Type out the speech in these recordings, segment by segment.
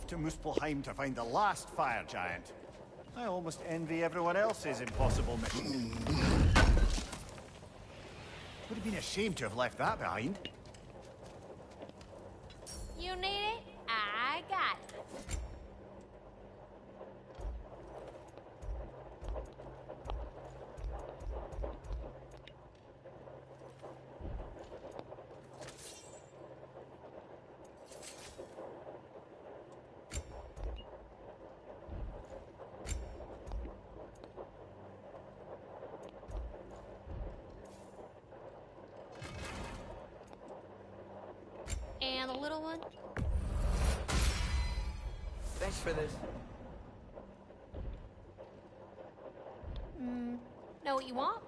off to Muspelheim to find the last fire giant. I almost envy everyone else's impossible mission. Would have been a shame to have left that behind. You need it? I got it. And the little one? Thanks for this. Know what you want?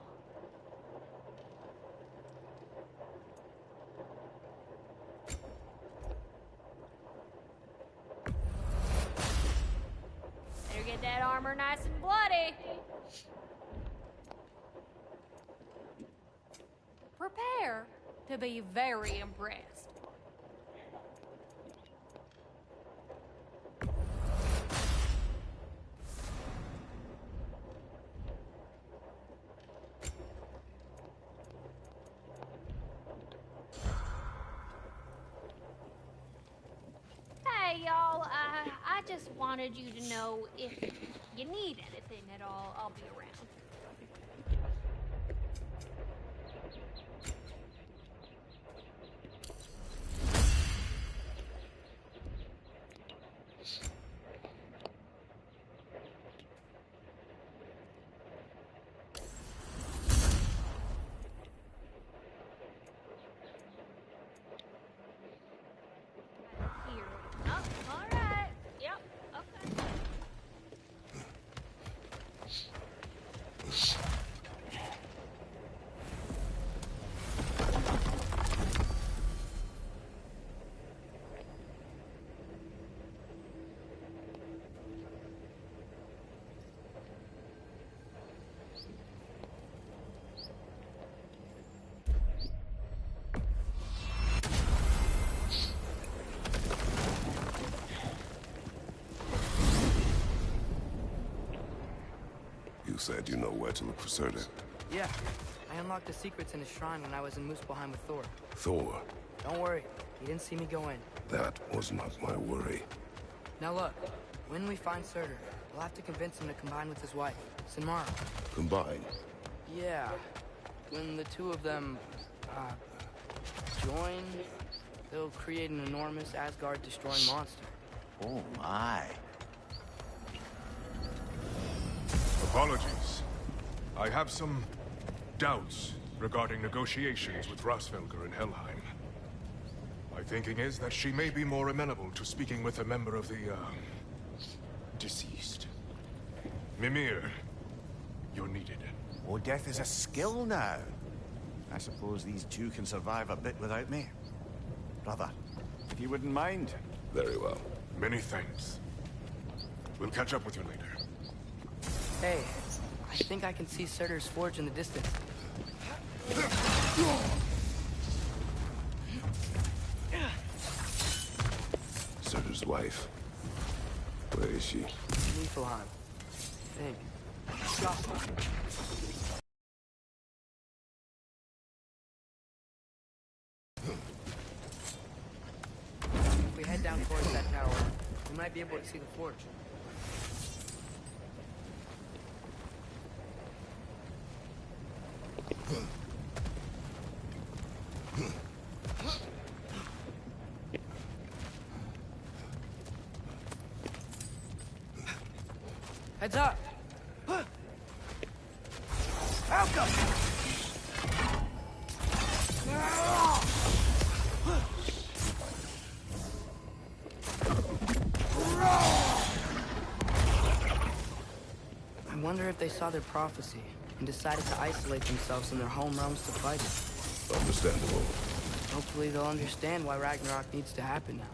Better get that armor nice and bloody. Prepare to be very impressed. Hey, y'all, I just wanted you to know if you need anything at all, I'll be around. Here. Oh, all right. Yep, okay. You said you know where to look for Surtur. Yeah, I unlocked the secrets in his shrine when I was in Muspelheim with Thor. Thor? Don't worry, he didn't see me go in. That was not my worry. Now look, when we find Surtur, we'll have to convince him to combine with his wife, Sinmara. Combine? Yeah, when the two of them, join, they'll create an enormous Asgard-destroying monster. Oh my. Apologies. I have some doubts regarding negotiations with Rasfelger in Helheim. My thinking is that she may be more amenable to speaking with a member of the, deceased. Mimir, you're needed. Oh, death is a skill now. I suppose these two can survive a bit without me. Brother, if you wouldn't mind. Very well. Many thanks. We'll catch up with you later. Hey, I think I can see Surtur's forge in the distance. Surtur's wife. Where is she? Niflheim. I think. If we head down towards that tower, we might be able to see the forge. Heads up! Welcome! I wonder if they saw their prophecy and decided to isolate themselves in their home realms to fight it. Understandable. Hopefully they'll understand why Ragnarok needs to happen now.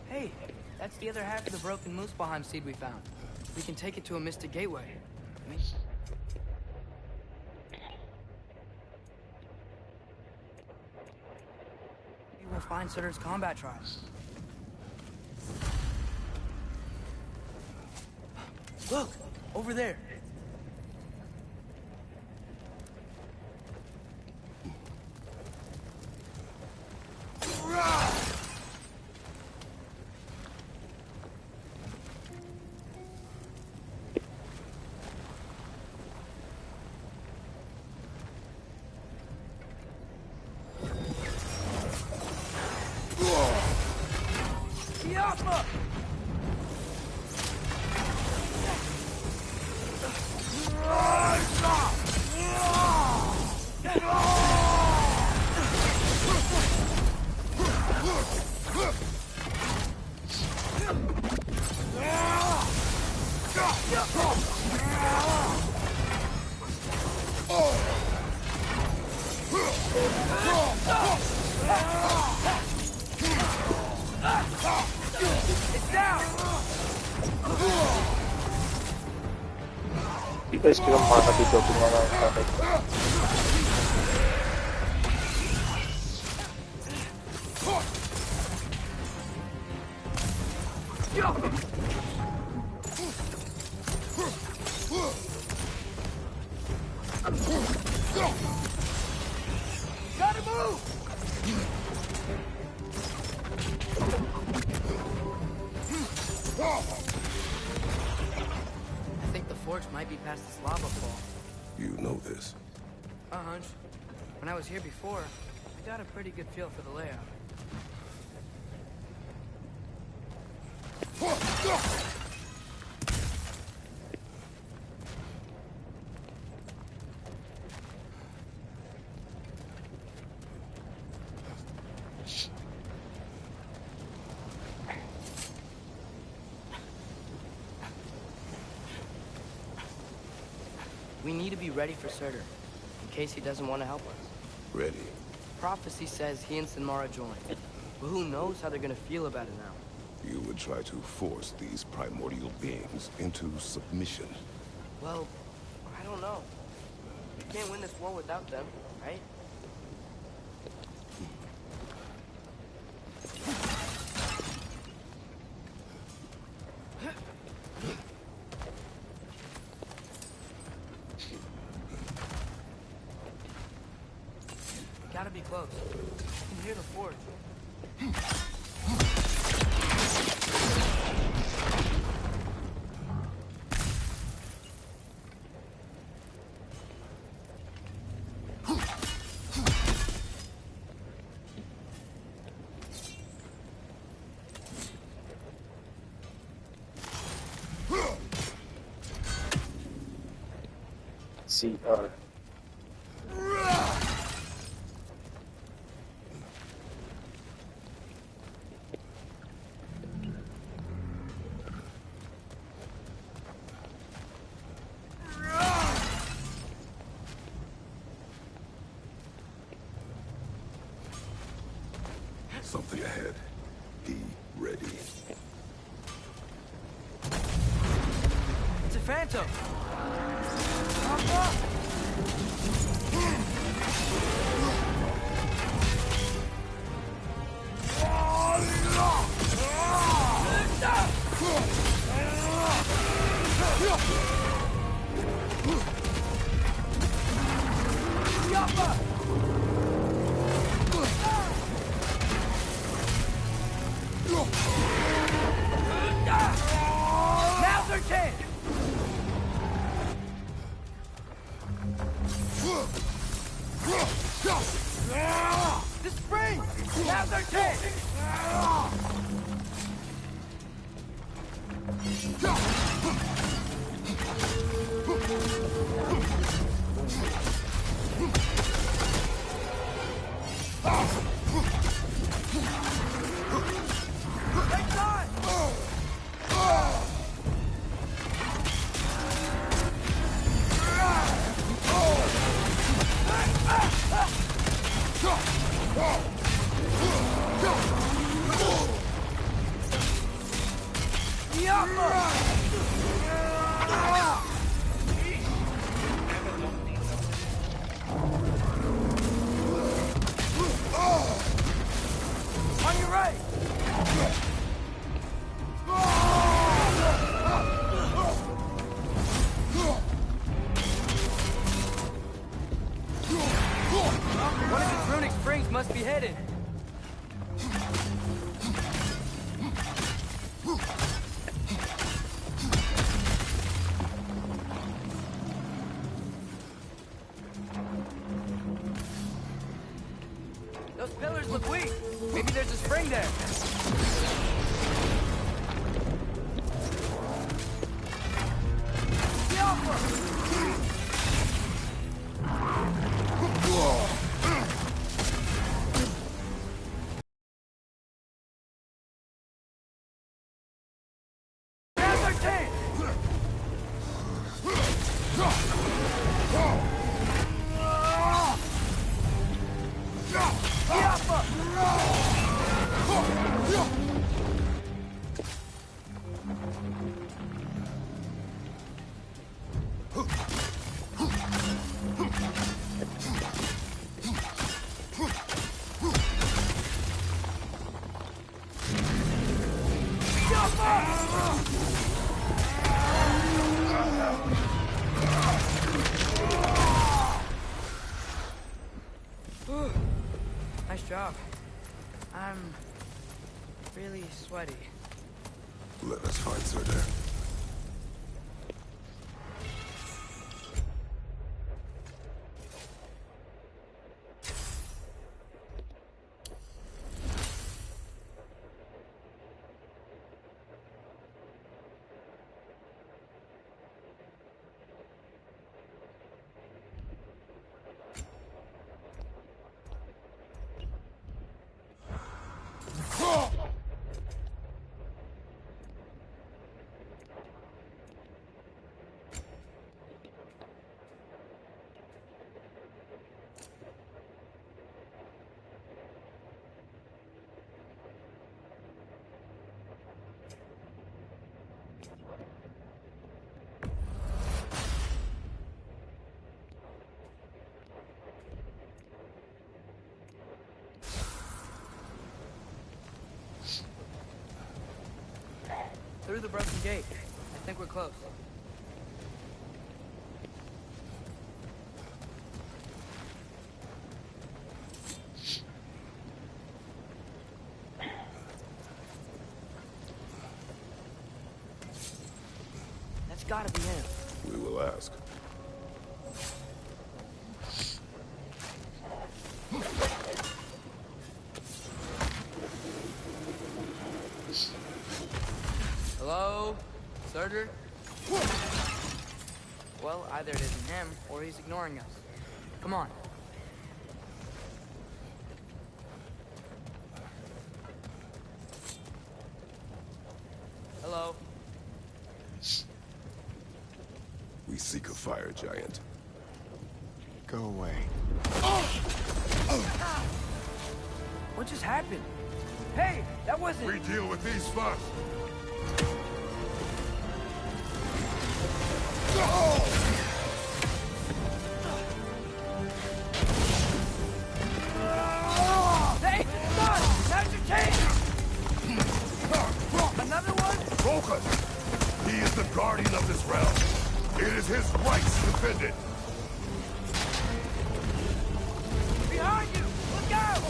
Hey, that's the other half of the broken Muspelheim seed we found. We can take it to a mystic gateway. to find Surtur's combat tribes. Look! Over there! Guys, kita mana di jogging mana? Gotta move! I think the forge might be past this lava fall. You know this. A hunch. When I was here before, I got a pretty good feel for the layout. We need to be ready for Surtur, in case he doesn't want to help us. Ready. Prophecy says he and Sinmara joined, but who knows how they're gonna feel about it now. You would try to force these primordial beings into submission. Well, I don't know. We can't win this war without them, right? Gotta be close. I can hear the forge. CR. Something ahead. Be ready. It's a phantom! Now's our chance! The spring! Now's our chance! must be headed. Those pillars look weak. Maybe there's a spring there. Nice job. I'm really sweaty. Let us find Surtur. Through the broken gate. I think we're close. That's gotta be him. We will ask. Hello? Surtur? Well, either it isn't him, or he's ignoring us. Come on. Hello? We seek a fire giant. Go away. What just happened? Hey, that wasn't... We deal with these first. Hey, son! How'd you change? Another one? Focus! He is the guardian of this realm. It is his right to defend it. Behind you! Look out!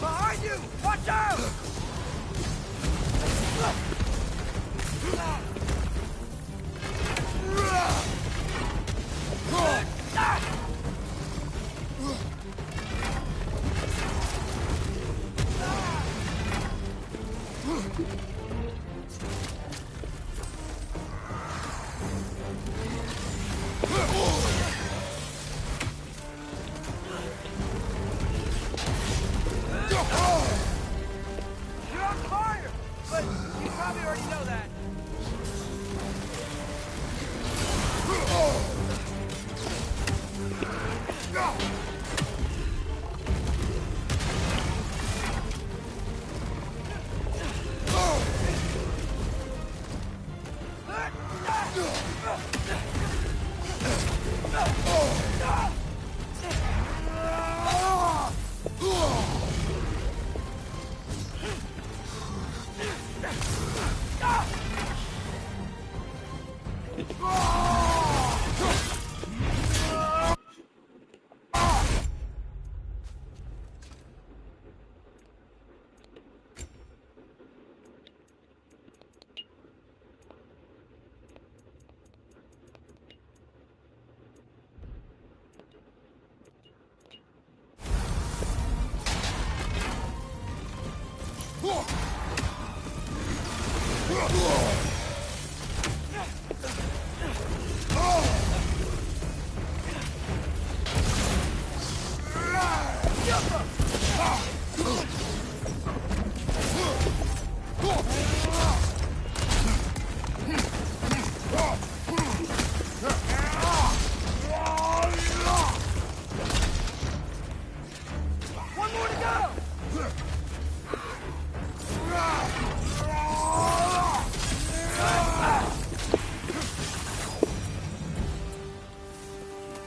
Behind you! Watch out! You're on fire! But you probably already know that.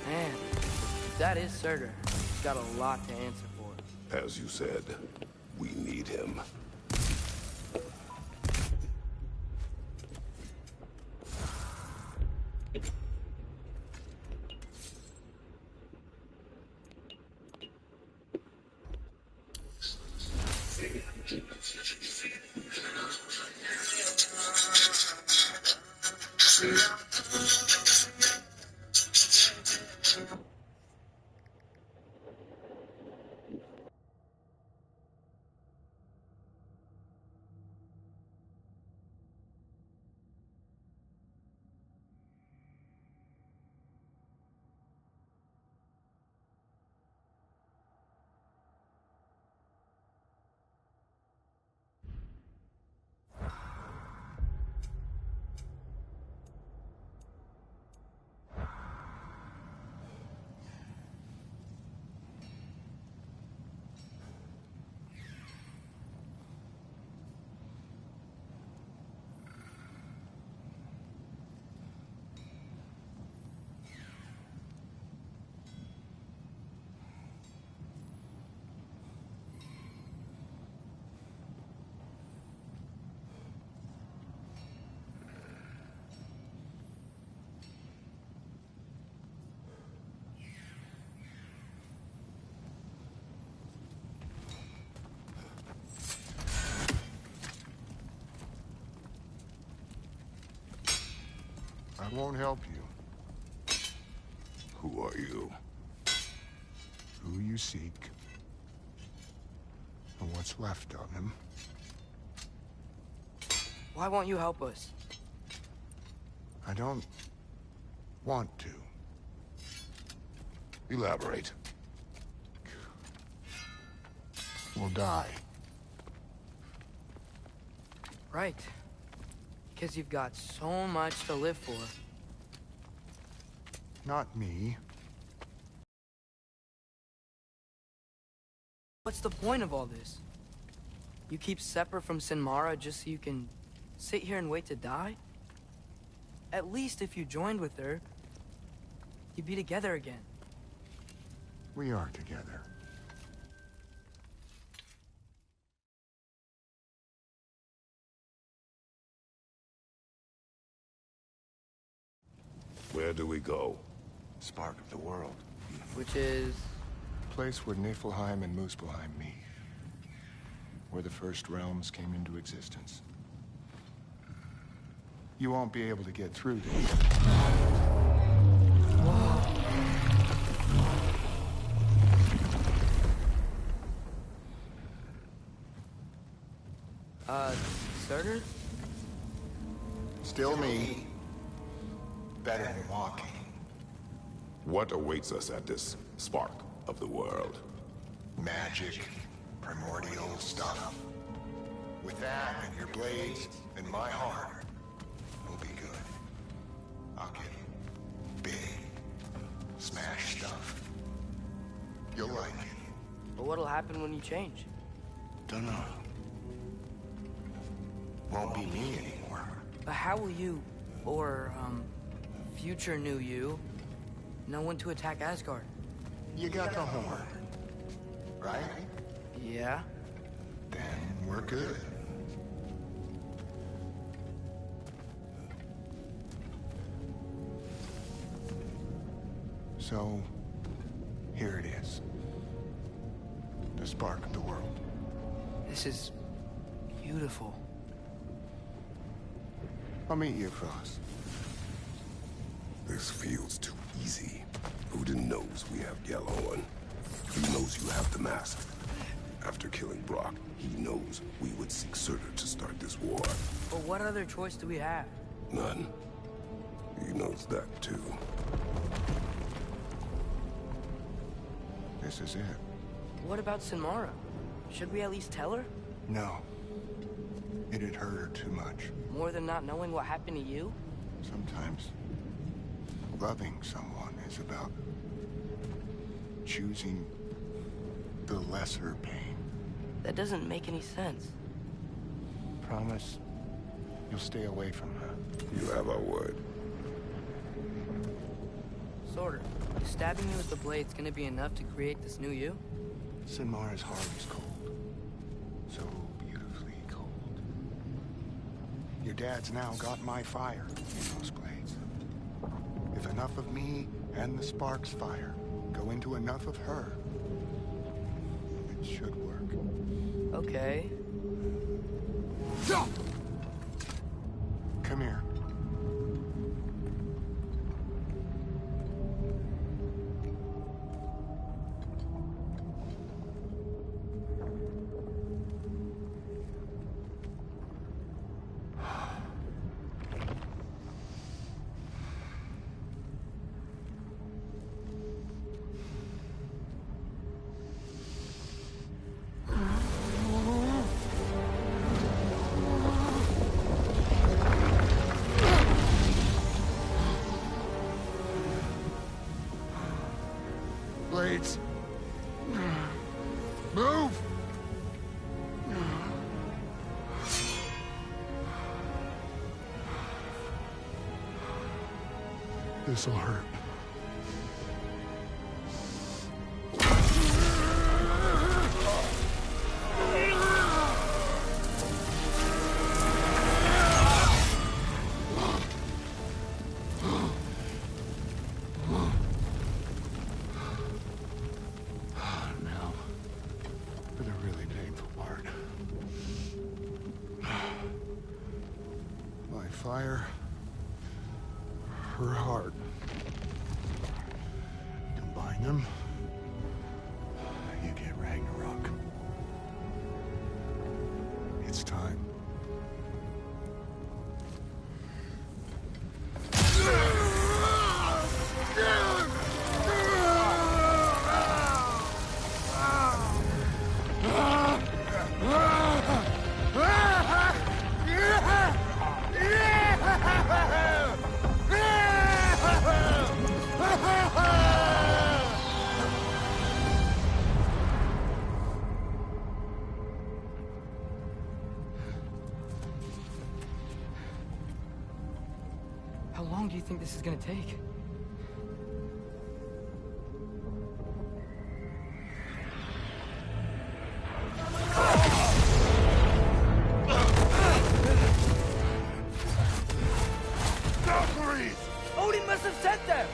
Man, that is Surtur. He's got a lot to answer for. As you said, we need him. I won't help you. Who are you? Who you seek, and what's left of him. Why won't you help us? I don't want to. Elaborate. We'll die. Right. Because you've got so much to live for. Not me. What's the point of all this? You keep separate from Sinmara just so you can sit here and wait to die? At least if you joined with her, you'd be together again. We are together. Where do we go? Spark of the world. Which is... Place where Niflheim and Muspelheim meet. Where the first realms came into existence. You won't be able to get through this. Surtur? Still me. Better than walking. What awaits us at this spark of the world? Magic, primordial stuff. With that and your blades and my heart, we'll be good. I'll get big, smash stuff. You'll like it. But what'll happen when you change? Dunno. Won't be me anymore. But how will you, or, future new you, know when to attack Asgard? You got the horn, right? Yeah? Then we're good. So, here it is. The spark of the world. This is beautiful. I'll meet you across. This feels too easy. Odin knows we have Yellow, and he knows you have the mask. After killing Brock, he knows we would seek Surtur to start this war. But what other choice do we have? None. He knows that too. This is it. What about Sinmara? Should we at least tell her? No. It'd hurt her too much. More than not knowing what happened to you? Sometimes loving someone is about choosing the lesser pain. That doesn't make any sense. Promise you'll stay away from her. You have our word. Sorter, is stabbing you with the blade's gonna be enough to create this new you? Sinmara's heart is cold. So beautifully cold. Your dad's now got my fire in those blades. If enough of me and the spark's fire go into enough of her, it should work. Okay. Come here. Blades. Move! This'll hurt. Now, for the really painful part. My fire, her heart. Combine them, you get Ragnarok. It's time. How long do you think this is gonna take? Valkyries! Odin must have sent them!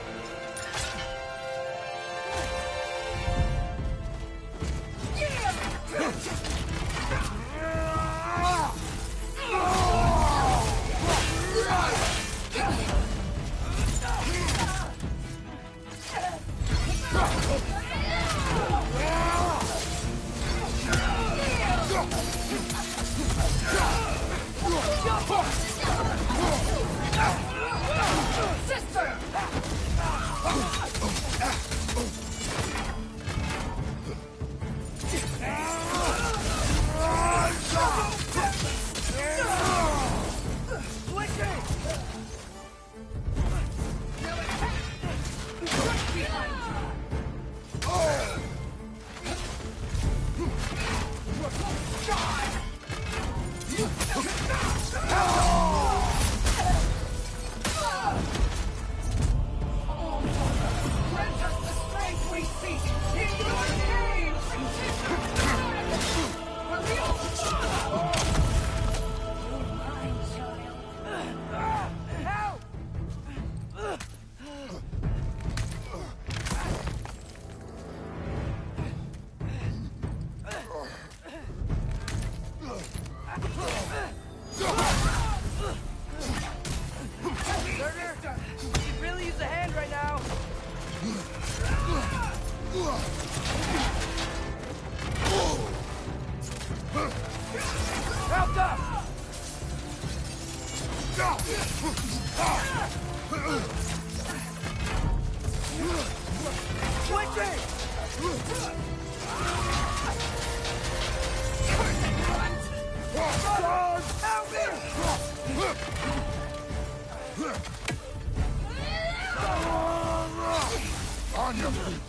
On your feet!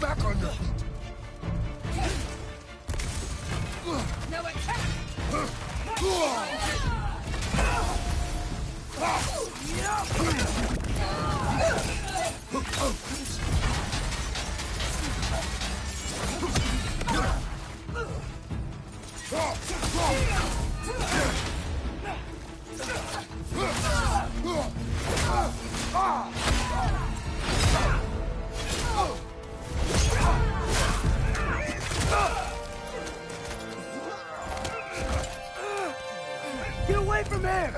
Back on your feet! No attack! Get away from him!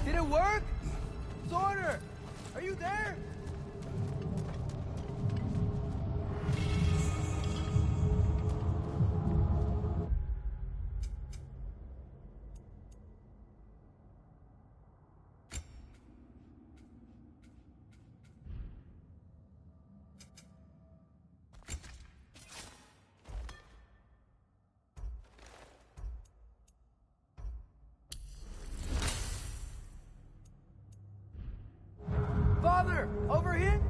Did it work? Sorter! Are you there? Father, over here?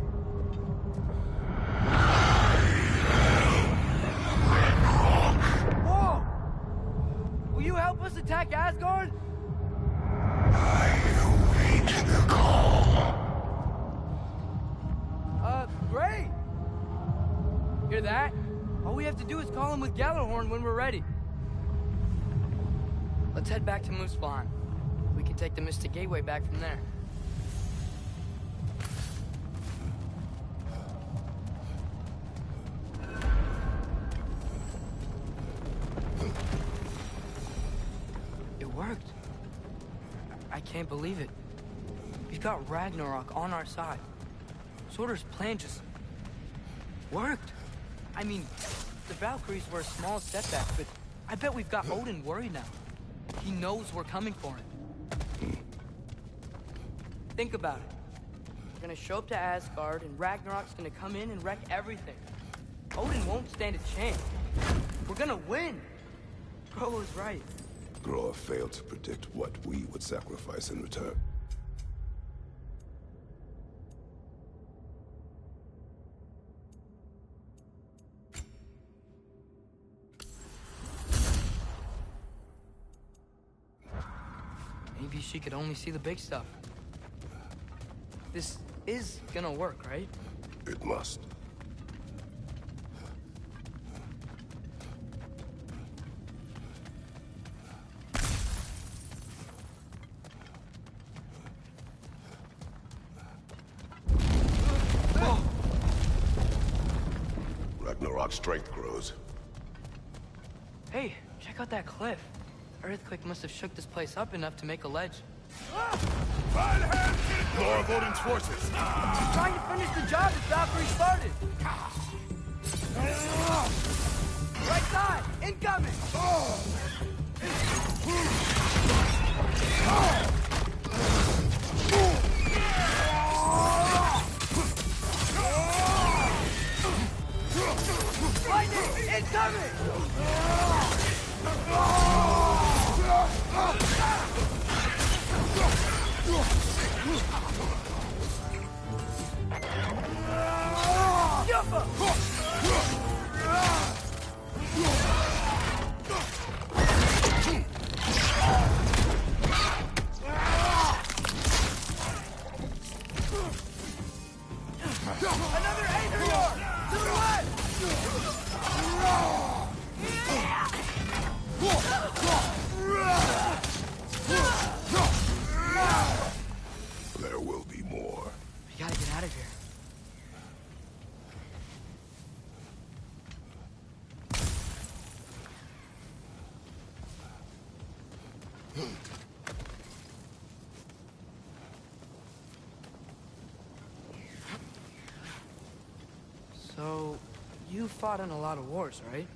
Whoa! Will you help us attack Asgard? Great! Hear that? All we have to do is call him with Gjallarhorn when we're ready. Let's head back to Muspelheim. We can take the Mystic Gateway back from there. It worked. I can't believe it. We've got Ragnarok on our side. Sorter's plan just worked. I mean, the Valkyries were a small setback, but I bet we've got Odin worried now. He knows we're coming for him. Think about it. We're gonna show up to Asgard, and Ragnarok's gonna come in and wreck everything. Odin won't stand a chance. We're gonna win. Bro was right. Groa failed to predict what we would sacrifice in return. Maybe she could only see the big stuff. This is gonna work, right? It must. Ragnarok's strength grows. Hey, check out that cliff. The earthquake must have shook this place up enough to make a ledge. More of Odin's forces! I'm trying to finish the job that Valkyrie started! Right side! Incoming! Lightning! Incoming! Another anchor yard! To the left! There will be more. We gotta get out of here. So, you fought in a lot of wars, right?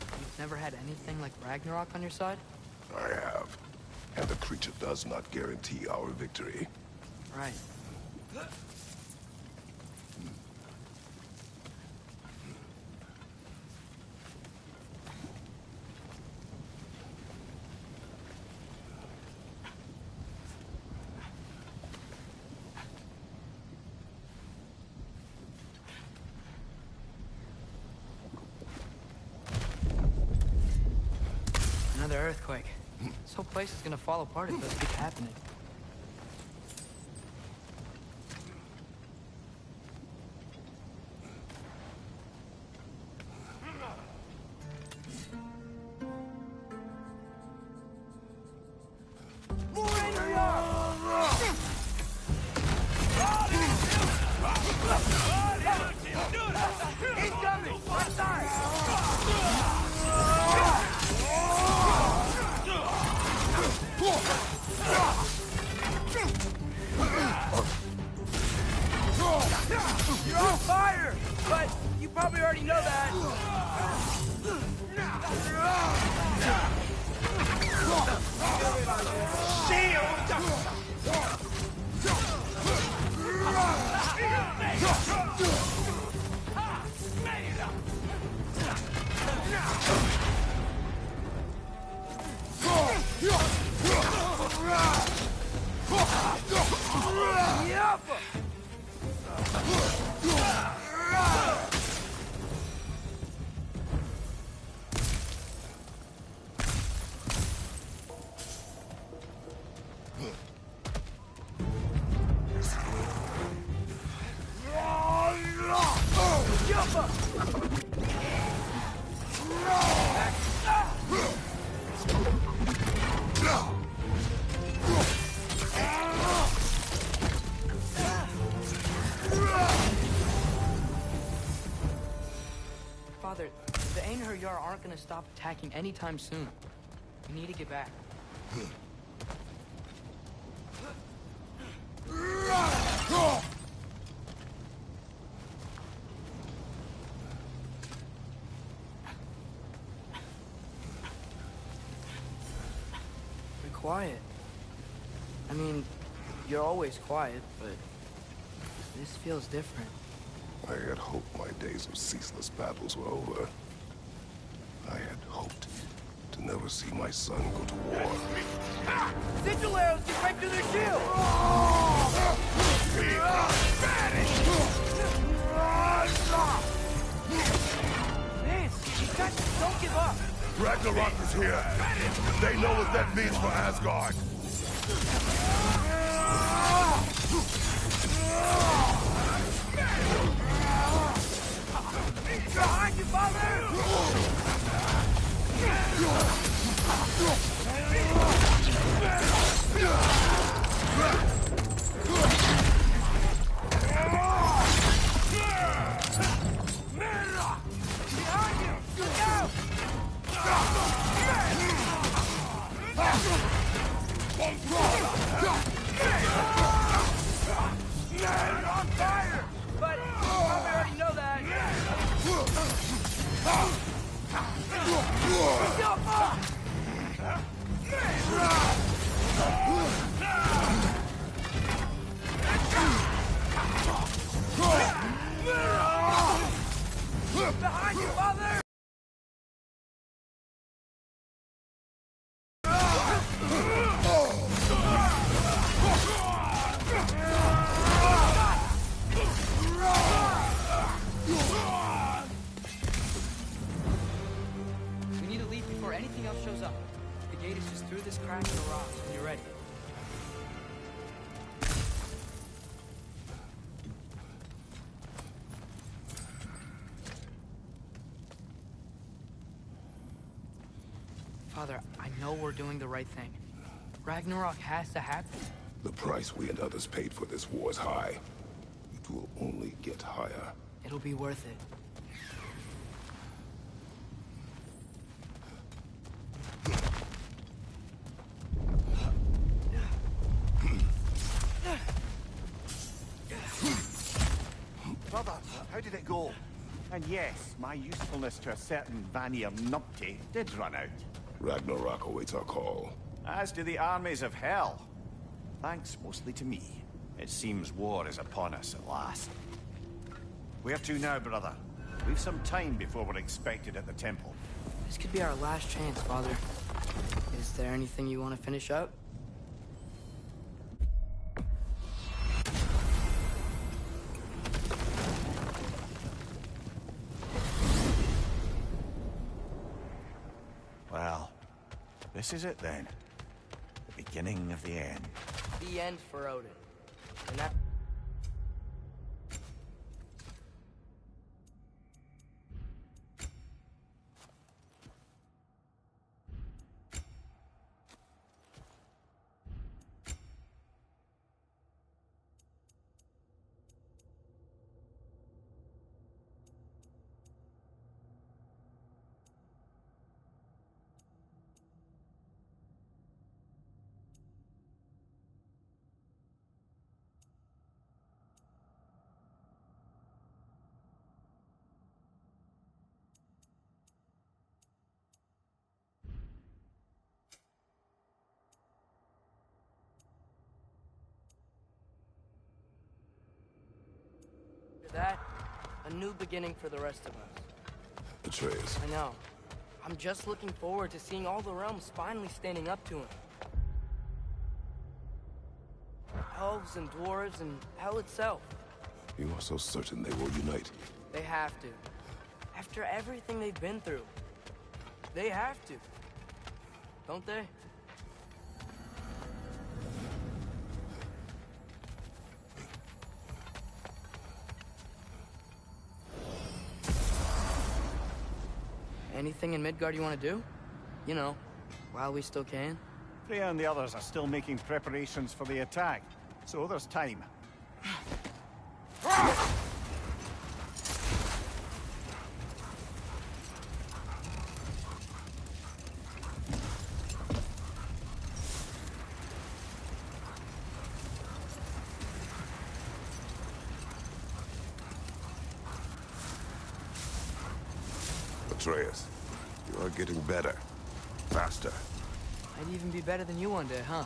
You've never had anything like Ragnarok on your side? I have. And the creature does not guarantee our victory. Right. Another earthquake. This whole place is gonna fall apart if this keeps happening. Incoming! Left side! You're on fire! But you probably already know that. Father, the Einherjar aren't gonna stop attacking anytime soon. We need to get back. Be quiet. I mean, you're always quiet, but this feels different. I had hoped my days of ceaseless battles were over. I had hoped to never see my son go to war. Sigil arrows get right through their shield! Man, these guys don't give up! Ragnarok is here. They know what that means for Asgard. Behind you, on fire! But you probably already know that. Behind you, father! We need to leave before anything else shows up. The gate is just through this crack in the rocks when you're ready. Father, I know we're doing the right thing. Ragnarok has to happen. The price we and others paid for this war is high. It will only get higher. It'll be worth it. Brother, how did it go? And yes, my usefulness to a certain Vanir numpty did run out. Ragnarok awaits our call. As do the armies of hell. Thanks mostly to me. It seems war is upon us at last. Where to now, brother? We've some time before we're expected at the temple. This could be our last chance, Father. Is there anything you want to finish up? Well, this is it then. The beginning of the end. The end for Odin. And that... that, a new beginning for the rest of us. Atreus. I know. I'm just looking forward to seeing all the realms finally standing up to him. Elves and dwarves and hell itself. You are so certain they will unite. They have to. After everything they've been through. They have to. Don't they? Anything in Midgard you want to do? You know, while we still can. Freya and the others are still making preparations for the attack, so there's time. Atreus, you are getting better. Faster. I'd even be better than you one day, huh?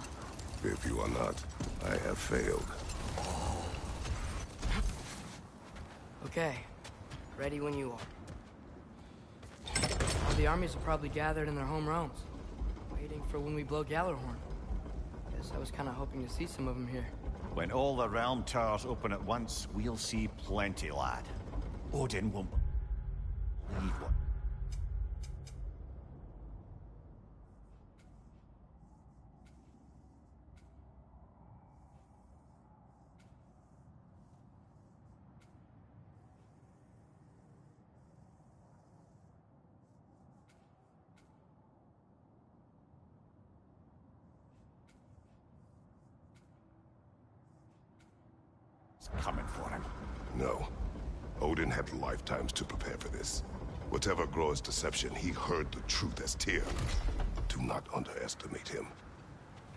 If you are not, I have failed. Okay. Ready when you are. All the armies are probably gathered in their home realms, waiting for when we blow Gallarhorn. Guess I was kind of hoping to see some of them here. When all the realm towers open at once, we'll see plenty, lad. Odin won't need one. It's coming for him. No. Odin had lifetimes to prepare for this. Whatever Groa's deception, he heard the truth as Tyr. Do not underestimate him.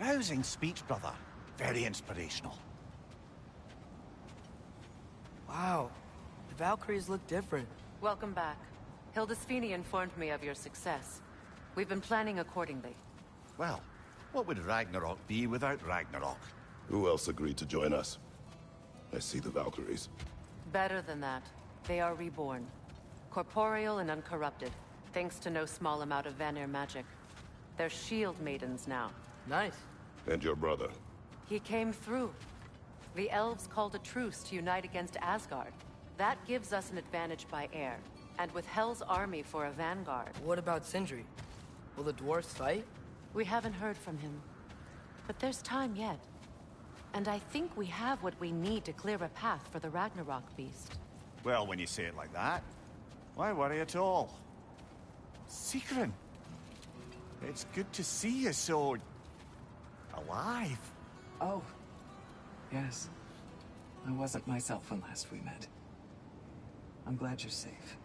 Rousing speech, brother. Very inspirational. Wow. The Valkyries look different. Welcome back. Hildisfini informed me of your success. We've been planning accordingly. Well, what would Ragnarok be without Ragnarok? Who else agreed to join us? I see the Valkyries. Better than that. They are reborn. Corporeal and uncorrupted, thanks to no small amount of Vanir magic. They're shield maidens now. Nice. And your brother? He came through. The elves called a truce to unite against Asgard. That gives us an advantage by air. And with Hel's army for a vanguard. What about Sindri? Will the dwarves fight? We haven't heard from him. But there's time yet. And I think we have what we need to clear a path for the Ragnarok beast. Well, when you say it like that, why worry at all? Sigrun, it's good to see you so... alive. Oh, yes. I wasn't myself when last we met. I'm glad you're safe.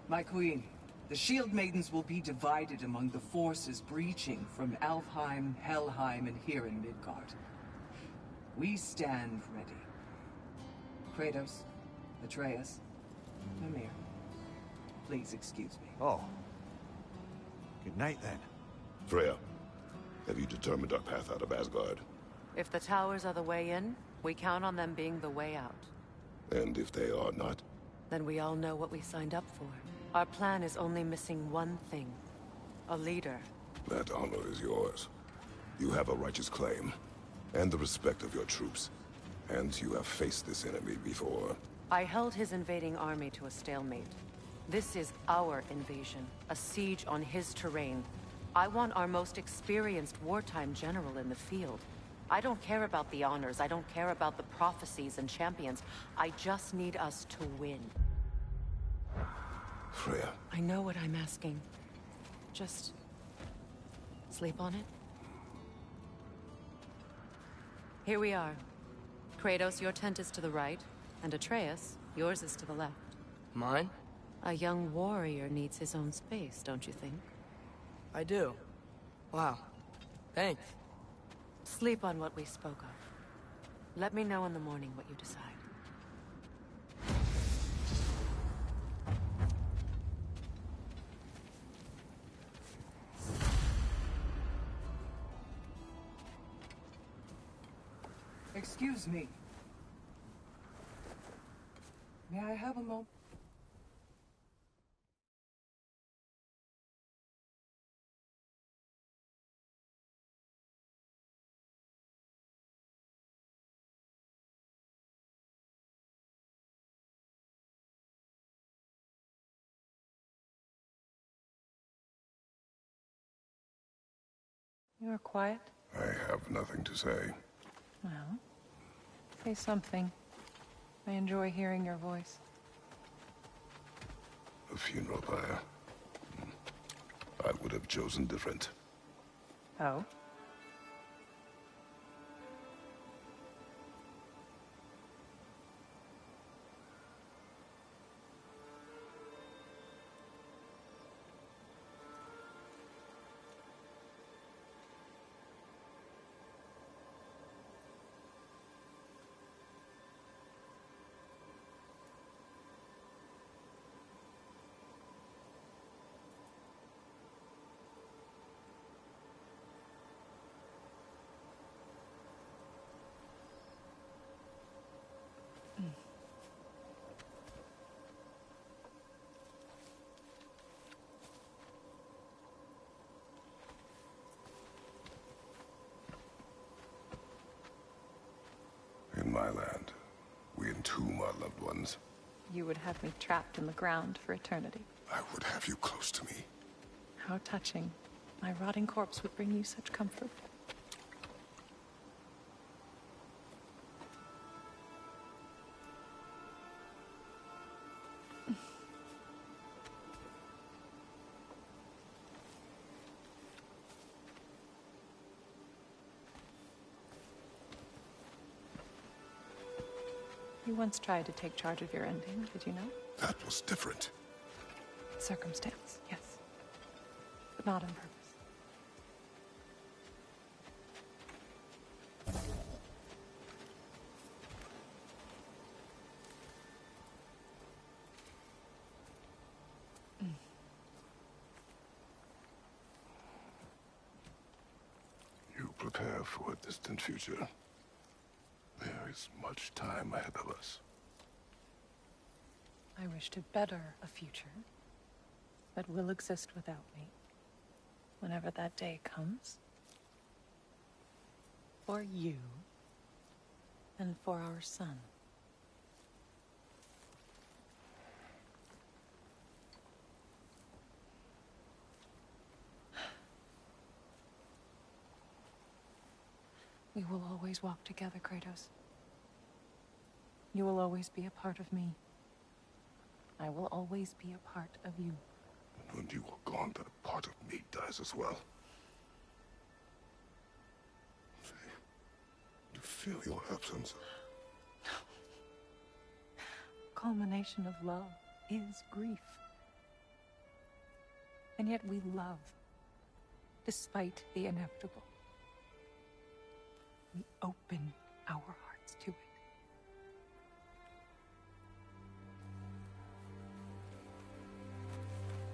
My queen, the Shield Maidens will be divided among the forces breaching from Alfheim, Helheim, and here in Midgard. We stand ready. Kratos, Atreus, Mimir, please excuse me. Oh. Good night, then. Freya, have you determined our path out of Asgard? If the towers are the way in, we count on them being the way out. And if they are not? Then we all know what we signed up for. Our plan is only missing one thing. A leader. That honor is yours. You have a righteous claim, and the respect of your troops. And you have faced this enemy before. I held his invading army to a stalemate. This is our invasion, a siege on his terrain. I want our most experienced wartime general in the field. I don't care about the honors, I don't care about the prophecies and champions. I just need us to win. Freya. I know what I'm asking. Just... sleep on it? Here we are. Kratos, your tent is to the right, and Atreus, yours is to the left. Mine? A young warrior needs his own space, don't you think? I do. Wow. Thanks. Sleep on what we spoke of. Let me know in the morning what you decide. Excuse me. May I have a moment? You are quiet? I have nothing to say. Well, say something. I enjoy hearing your voice. A funeral pyre. I would have chosen different. Oh? In my land, we entomb our loved ones. You would have me trapped in the ground for eternity. I would have you close to me. How touching. My rotting corpse would bring you such comfort. You You once tried to take charge of your ending, did you know? That was different. Circumstance, yes. But not on purpose. You prepare for a distant future. There is much time ahead of us. I wish to better a future that will exist without me. Whenever that day comes. For you. And for our son. We will always walk together, Kratos. You will always be a part of me. I will always be a part of you. And when you are gone, that part of me dies as well. You feel your absence. Culmination of love is grief. And yet we love, despite the inevitable. We open our hearts to it.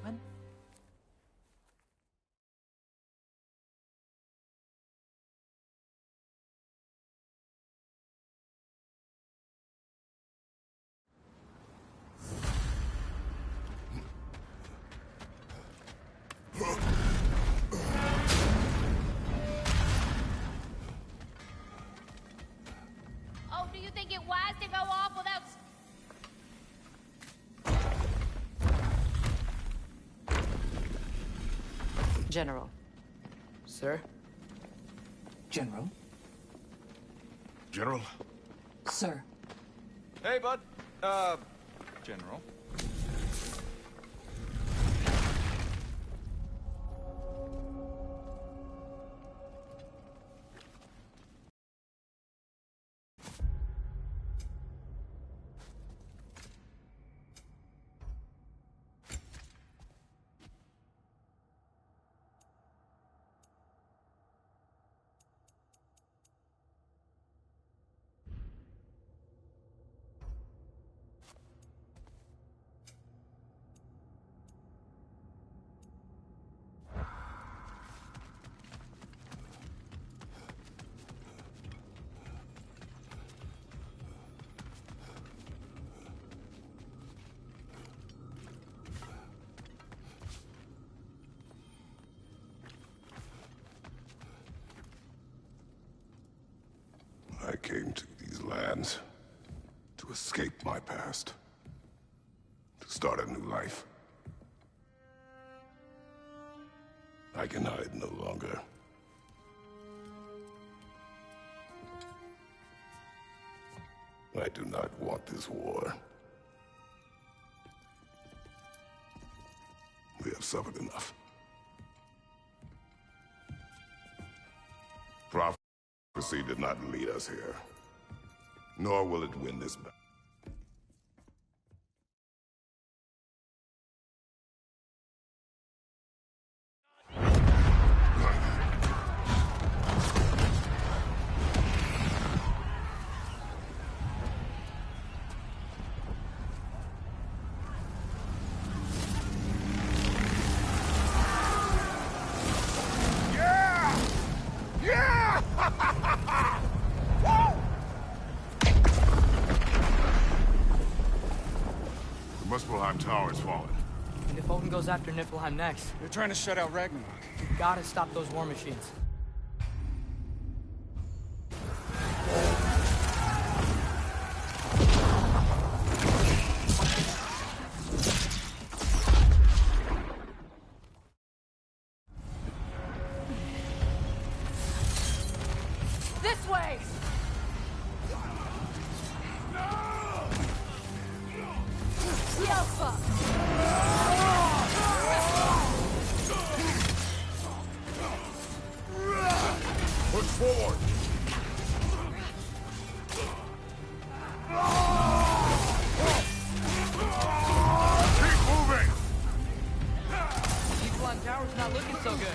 When? Oh, do you think it wise to go off without... General. Sir? General? General? Sir. Hey, bud. General. I came to these lands to escape my past, to start a new life. I can hide no longer. I do not want this war. We have suffered enough. Prophecy did not lead us here, nor will it win this battle. The Muspelheim Tower has fallen. And if Odin goes after Niflheim next, They're trying to shut out Ragnarok. you gotta stop those war machines. This way! Alpha! tower's not looking so good.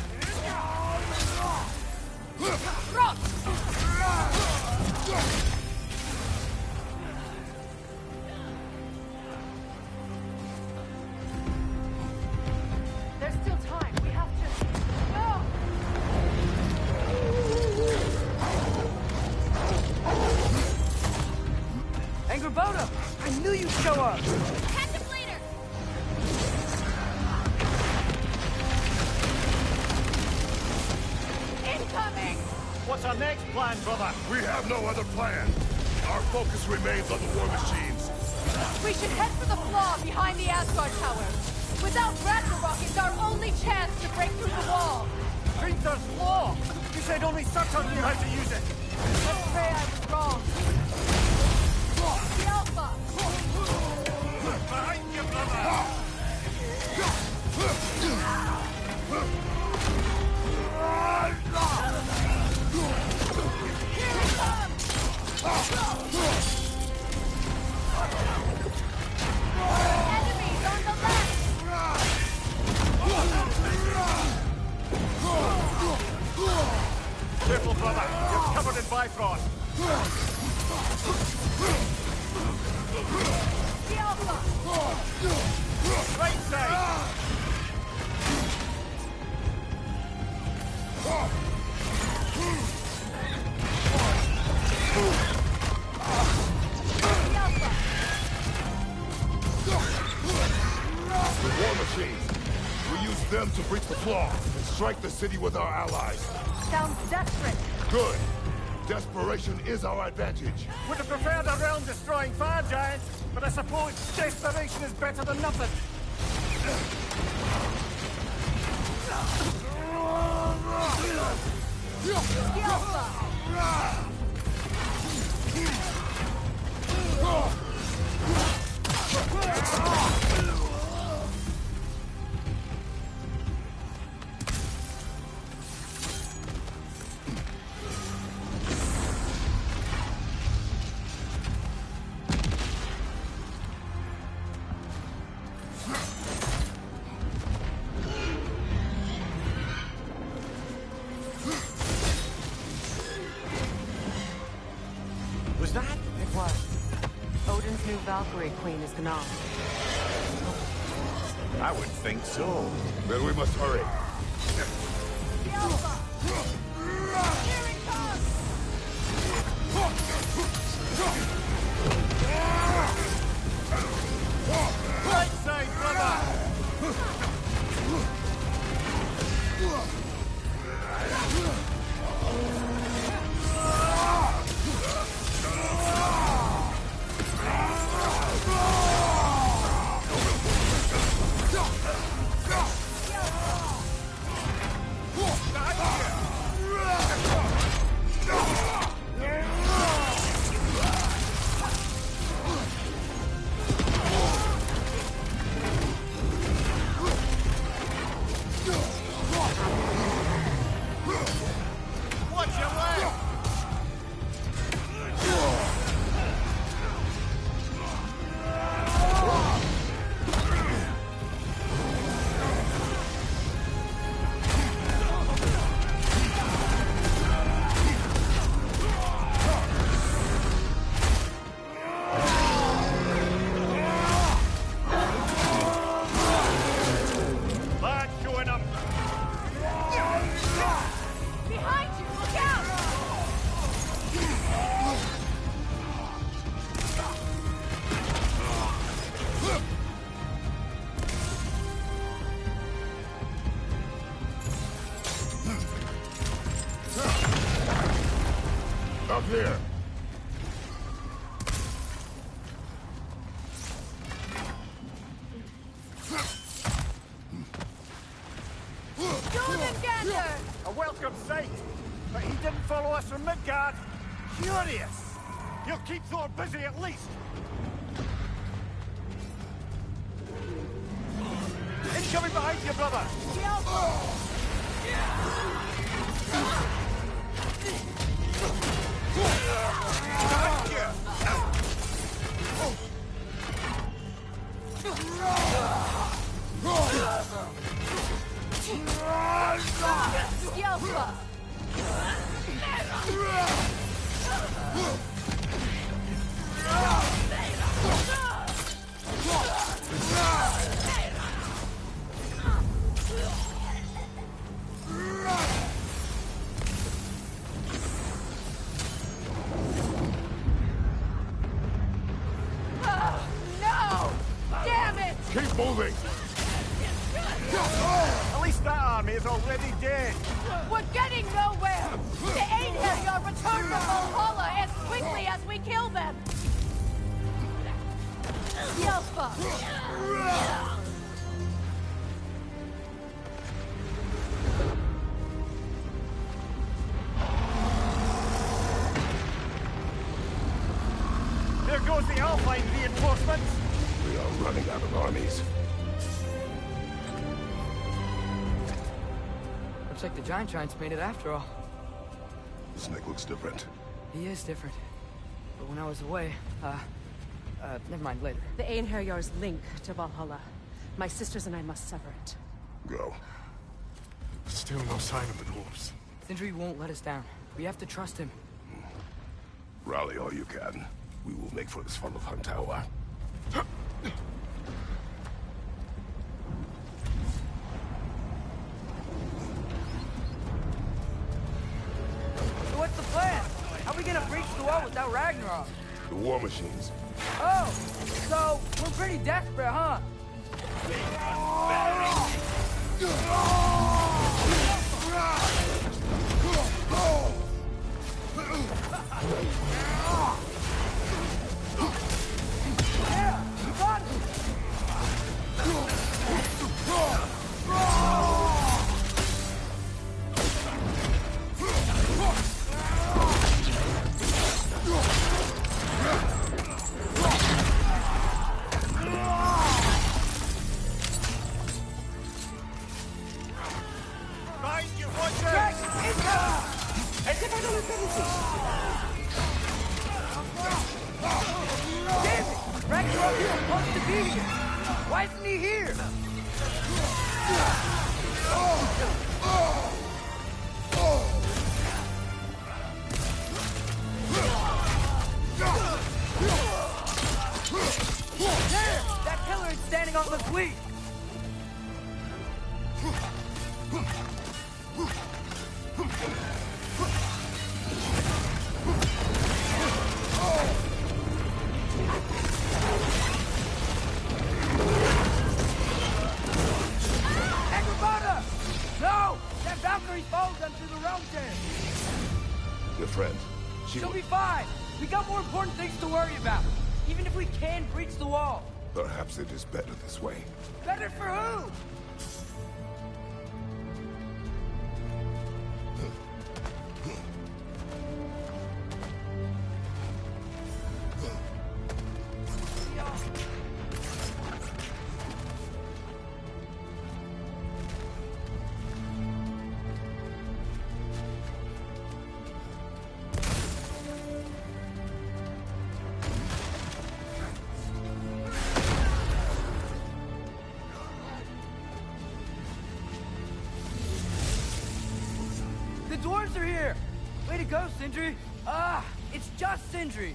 There's still time. We have to... Angerboda! I knew you'd show up! Catch him later! Incoming! What's our next plan, brother? We have no other plan. Our focus remains on the war machines. We should head for the flaw behind the Asgard Tower. Without ragnarok, it's our only chance to break through the wall. Hrinthur's law! You said only Surtur knew how to use it! Let's pray I was wrong. The Alpha! Behind you, brother! Here it comes! Enemies on the left! Careful, brother! You're covered in Bifrost! The Alpha! Right side! The Alpha! The war machines. We use them to breach the flaw and strike the city with our allies. Sounds desperate. Good. Desperation is our advantage. Would have preferred a realm-destroying fire giant, but I suppose desperation is better than nothing. The Alpha! Was that? It was. Odin's new Valkyrie queen is Gná. I would think so. Then we must hurry. The Alpha! Here it comes! Right side, brother! Watch your left! Lad, showing up! Behind you! Look out! Up here. Jormungandr! A welcome sight, but he didn't follow us from Midgard. Curious. He'll keep Thor busy at least. Incoming behind you, brother. The Alpha! Behind you. Yelpa! No! Damn it! Keep moving! At least that army is already dead. We're getting nowhere! The Einherjar return from Valhalla as quickly as we kill them! Yelpa! There goes the Alpine reinforcements. We are running out of armies. Looks like the Giants made it after all. The snake looks different. He is different. But when I was away, never mind, later. The Einherjar's link to Valhalla. My sisters and I must sever it. Go. Still no sign of the dwarves. Sindri won't let us down. We have to trust him. Rally all you can. We will make for this funnel hunt tower. So what's the plan? How are we gonna breach the wall without Ragnarok? The war machines. Oh, so we're pretty desperate, huh? Yeah, you got it. Find your watchers! Damn it! Ragnarok is supposed to be here! Why isn't he here? There! That pillar is standing on the fleet! Agrabah! No! That Valkyrie falls onto the realm there! Your friend. She'll be fine! We got more important things to worry about! Even if we can breach the wall! Perhaps it is better this way. Better for who? The dwarves are here! Way to go, Sindri! Ah, it's just Sindri!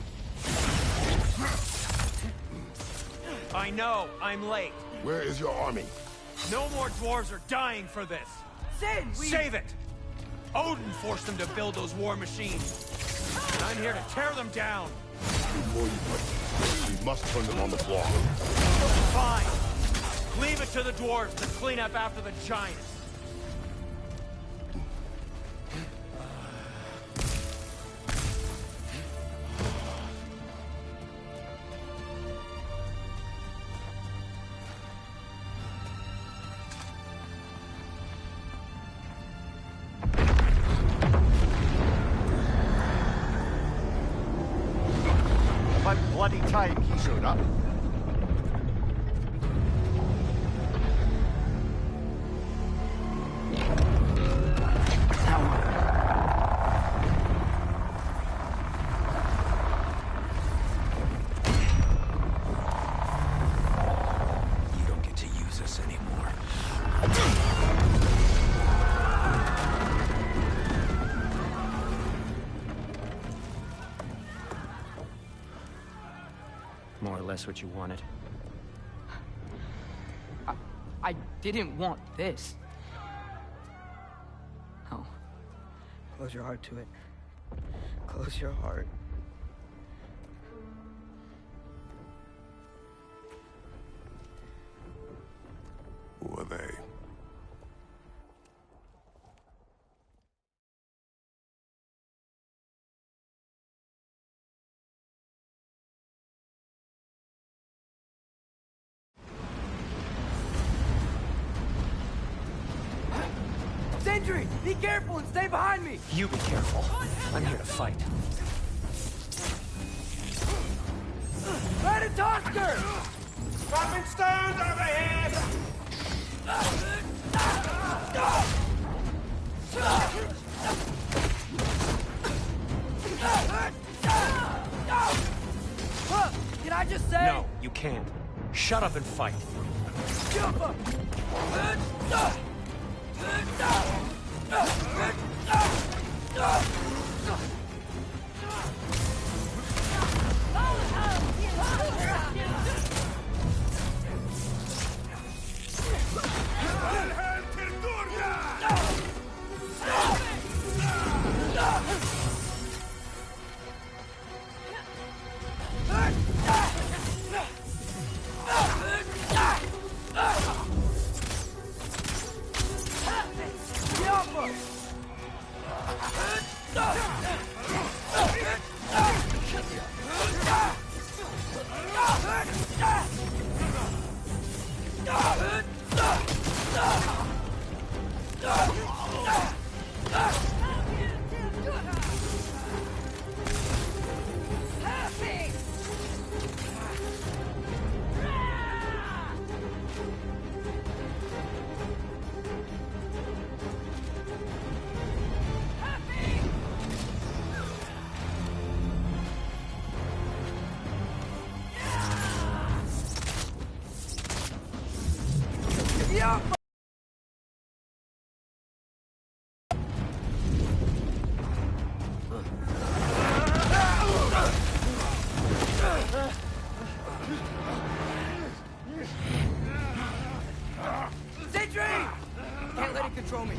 I know, I'm late. Where is your army? No more dwarves are dying for this. Sin, Save it! Odin forced them to build those war machines. And I'm here to tear them down. Before you quit, we must turn them on the floor. Fine. Leave it to the dwarves to clean up after the giants. About bloody time he showed up. You don't get to use us anymore. less what you wanted. I didn't want this. Oh. Close your heart to it. Close your heart. Who are they? Sentry! Be careful and stay behind me! You be careful. I'm here to fight. Right at Tosker! Dropping stones overhead! Can I just say? No, you can't. Shut up and fight. Sentry! Can't let it control me.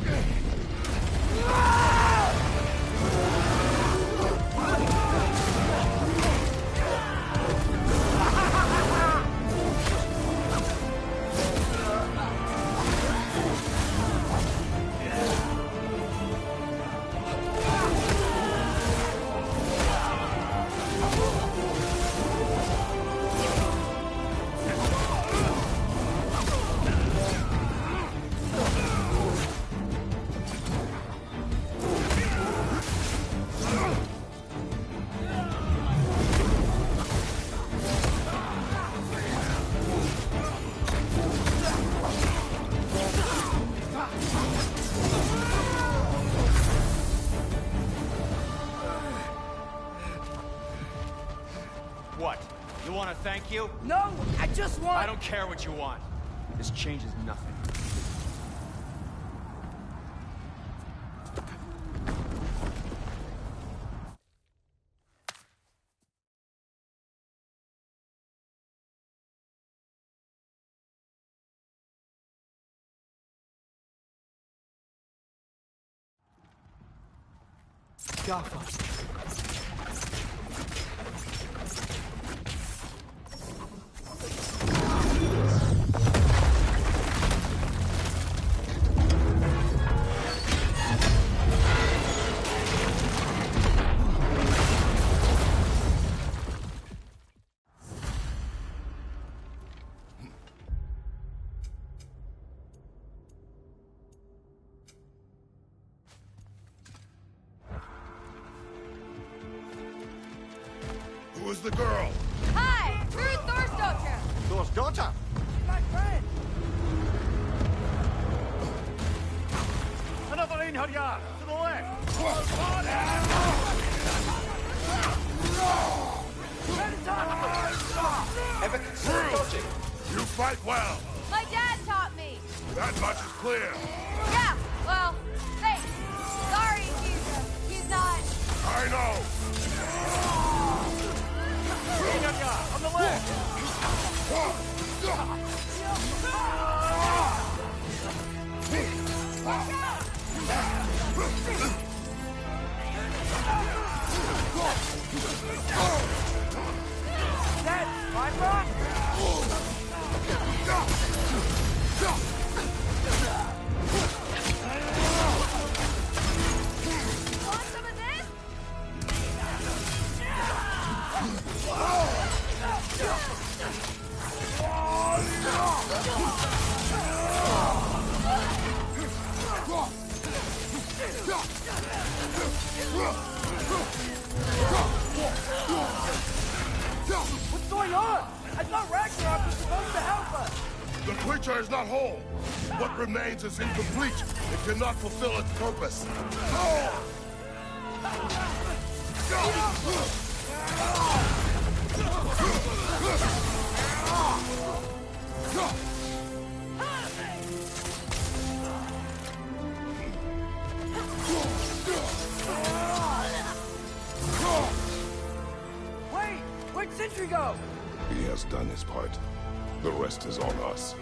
What? You want to thank you? No, I just want... I don't care what you want. This changes nothing. Gaffa. Who is the girl? Hi! We're Thor's daughter! Thor's daughter? My friend! Another Einherjar! To the left! You fight well! My dad taught me! That much is clear! Yeah, well, thanks. Sorry, he's not... I know! Einherjar! On the left! What's going on? I thought Ragnarok was supposed to help us! The creature is not whole. What remains is incomplete. It cannot fulfill its purpose. Wait! Where'd Sentry go? He has done his part. The rest is on us.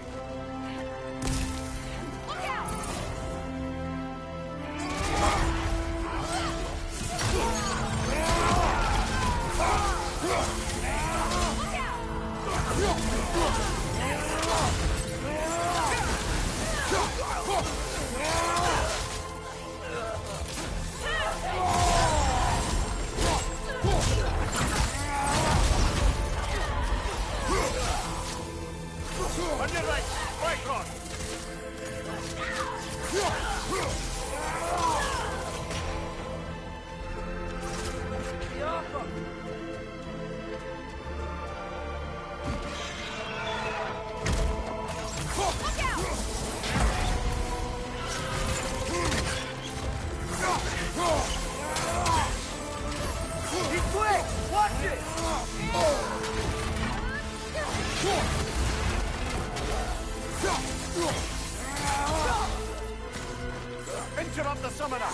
Interrupt the summoner!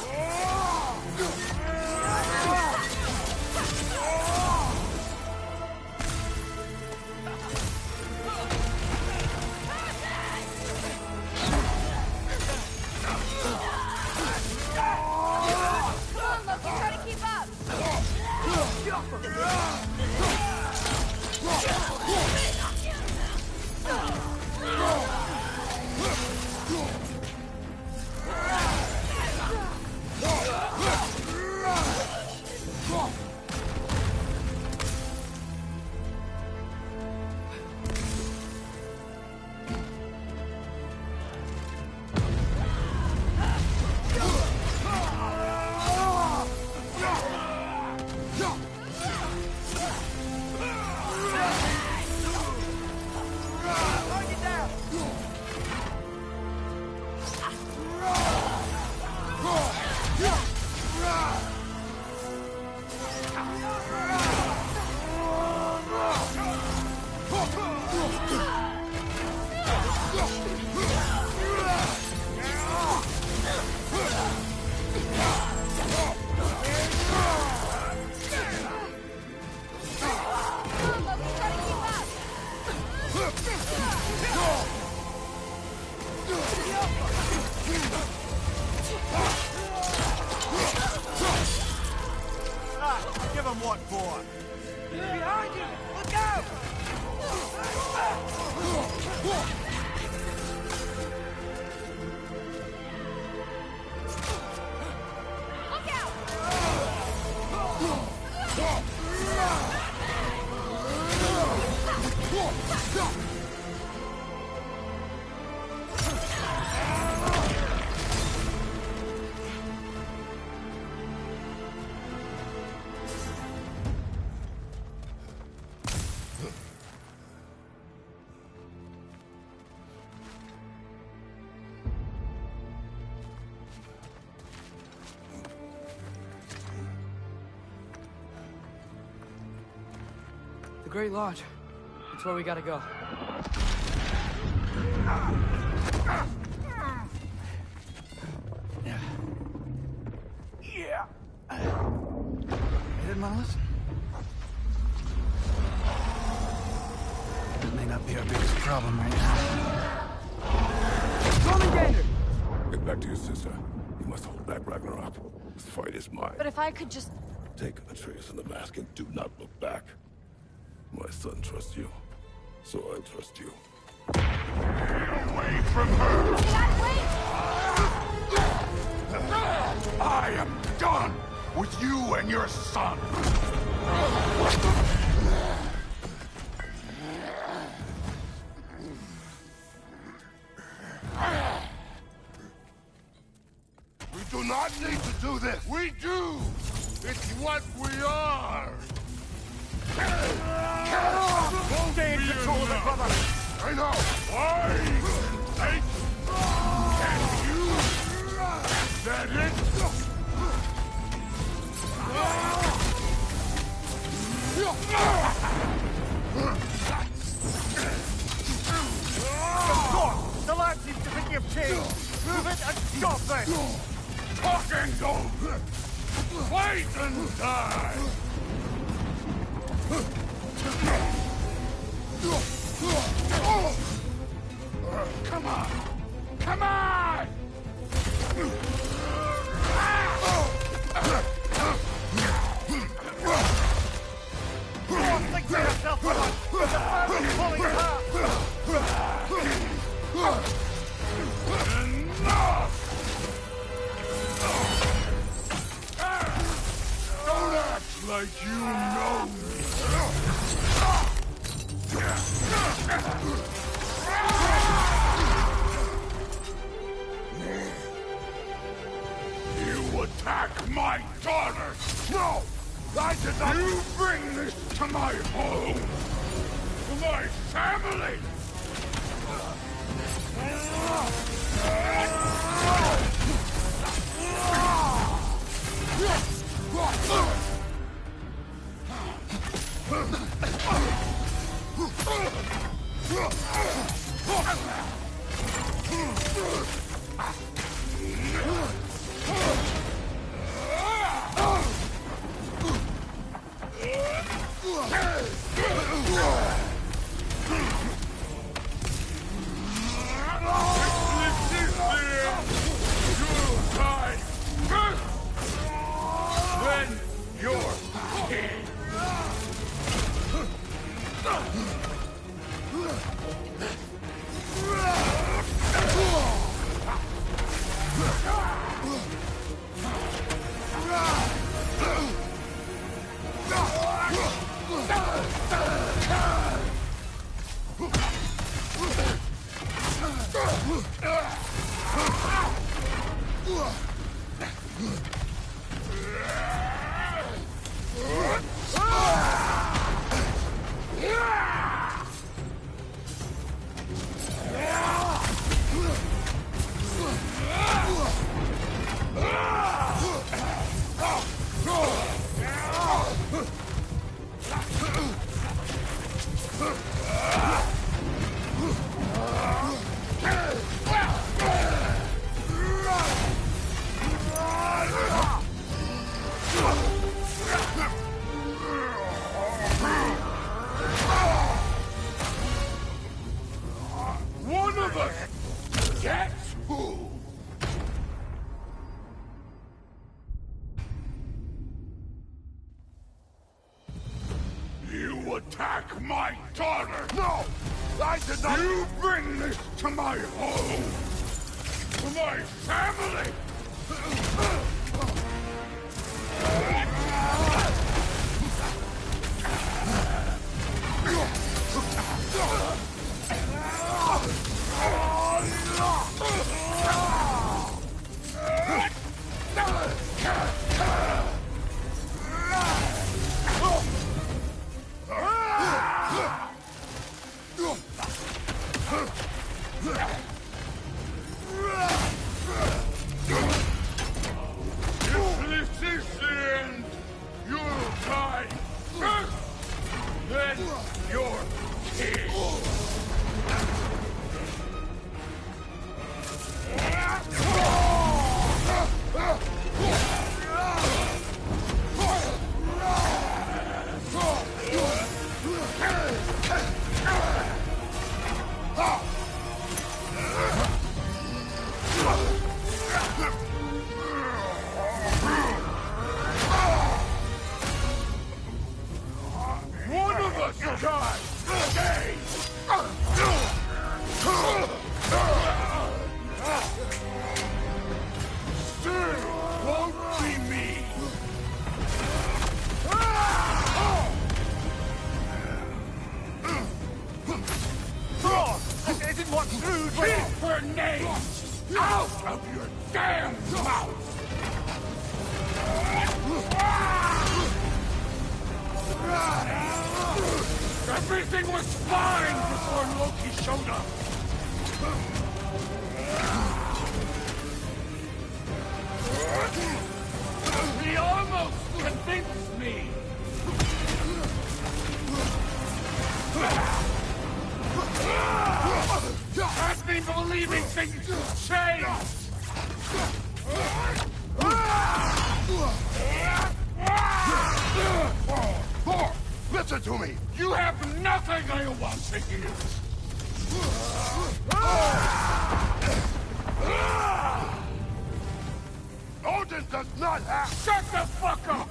Give him what for? Behind you! Look out! The Great Lodge. It's where we gotta go. Yeah. Didn't want to listen. That may not be our biggest problem right now. Roman Gander! Get back to your sister. You must hold back Ragnarok. This fight is mine. But if I could just... Take Atreus and the mask and do not look back. My son trusts you, so I'll trust you. Get away from her! I am done with you and your son! We do not need to do this! We do! It's what we are! Stay in control of it, brother! I know! Why? Can you? That it? The lad seems to think you've changed! Move it and stop this! Talking don't! Fight and die! Come on! Come on! Go on, think to yourself, brother! The family's falling apart! Enough! Don't act like you know me! You attack my daughter! No! I did not... You bring this to my home! To my family! Then you're king. One of us gets who? You attack my daughter! No! I did not... You bring this to my home! To my family! Everything was fine before Loki showed up! He almost convinced me! Has me believing things change! Thor! Listen to me! You have nothing I want to hear! Odin does not have... Shut the fuck up!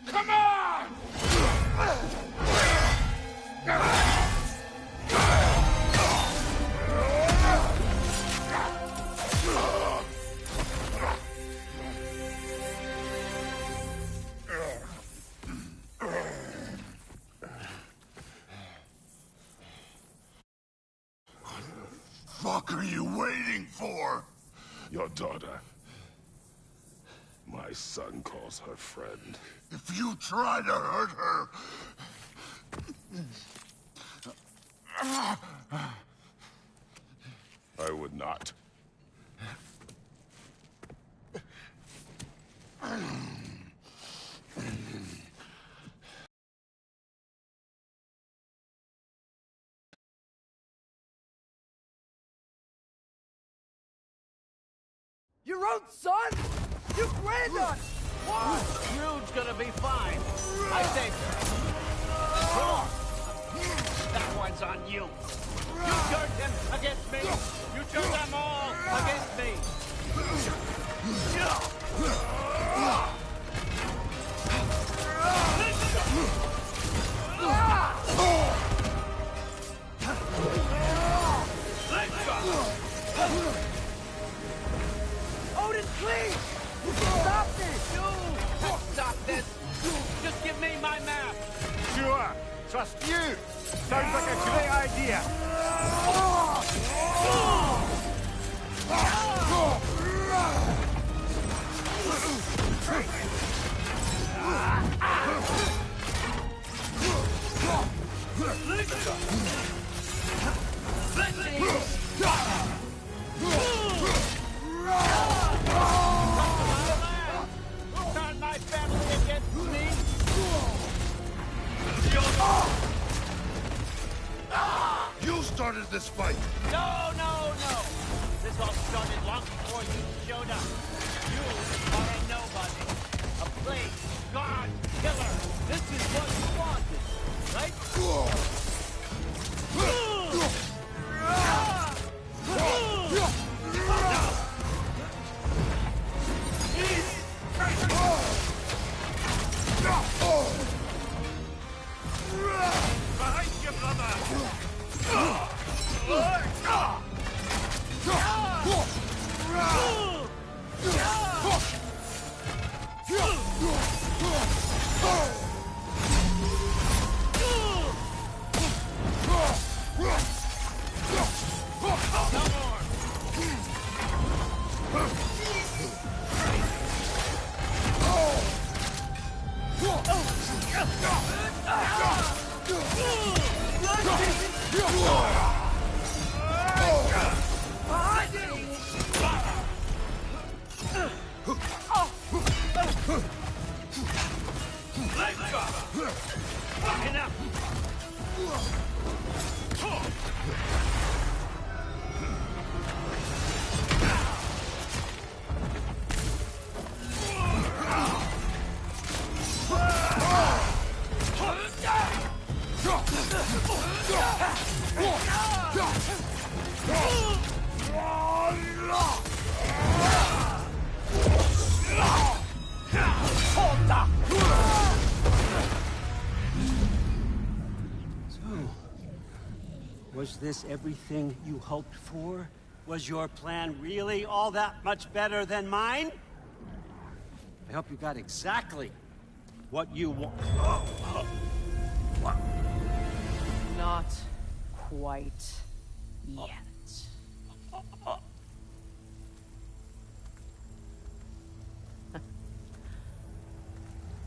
Come on! Fuck are you waiting for? Your daughter. My son calls her friend. If you try to hurt her... I would not. Your own son? You granddaughter! What? Rude's gonna be fine. I saved her. Wrong. That one's on you. You turned him against me. You turned them all against me. Odin, please! Stop this! Stop this! Just give me my map! Sure. Trust you. Sounds like a great idea. Turn my family against me! You started this fight! No! This all started long before you showed up. You are a nobody. A plague, god, killer. This is what you wanted, right? Behind you, brother! No! Was this everything you hoped for? Was your plan really all that much better than mine? I hope you got exactly what you want. Not quite yet.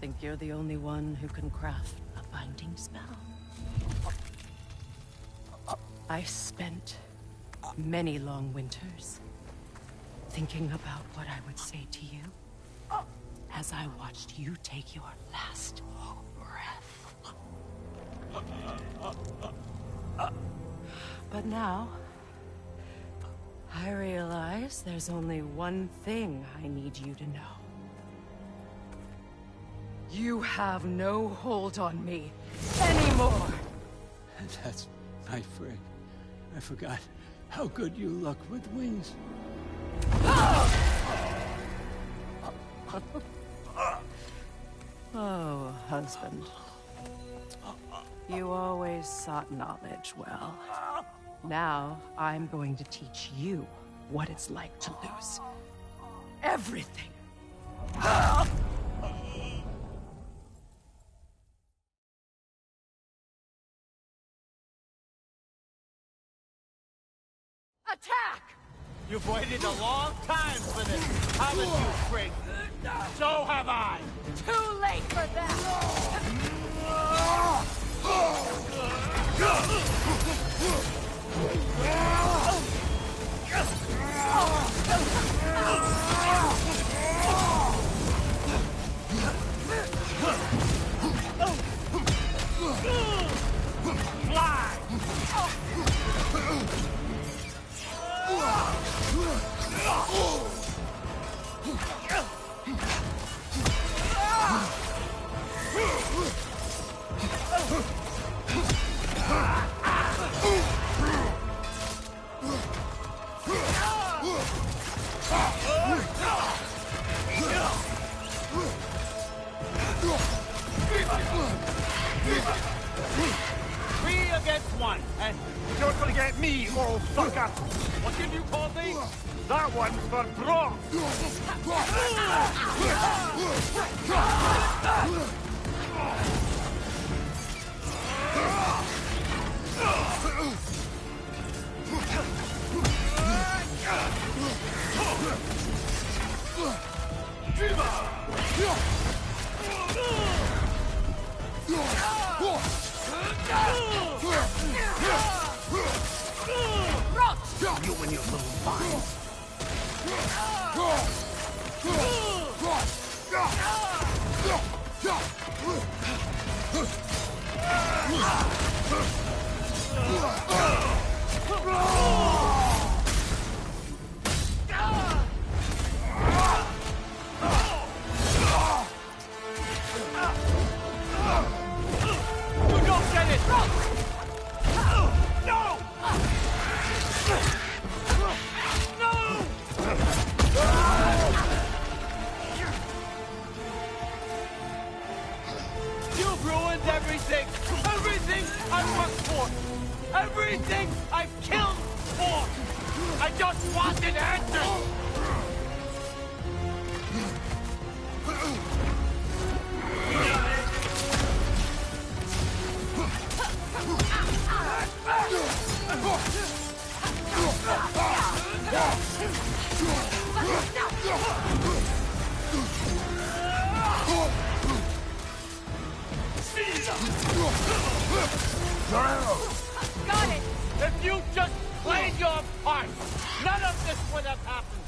Think you're the only one who can craft a binding spell? I spent many long winters thinking about what I would say to you as I watched you take your last breath. But now, I realize there's only one thing I need you to know. You have no hold on me anymore. That's my friend. I forgot how good you look with wings. Oh, husband. You always sought knowledge well. Now, I'm going to teach you what it's like to lose everything. Attack! You've waited a long time for this, haven't you, Frigg? So have I! Too late for that! Fly! Three against one, and you're gonna get me, old fucker! What did you call me? That one's for broth! You and your little vine. You don't get it! No! You've ruined everything! Everything I worked for! Everything I've killed for! I just wanted answers! Got it! If you just played your part, none of this would have happened.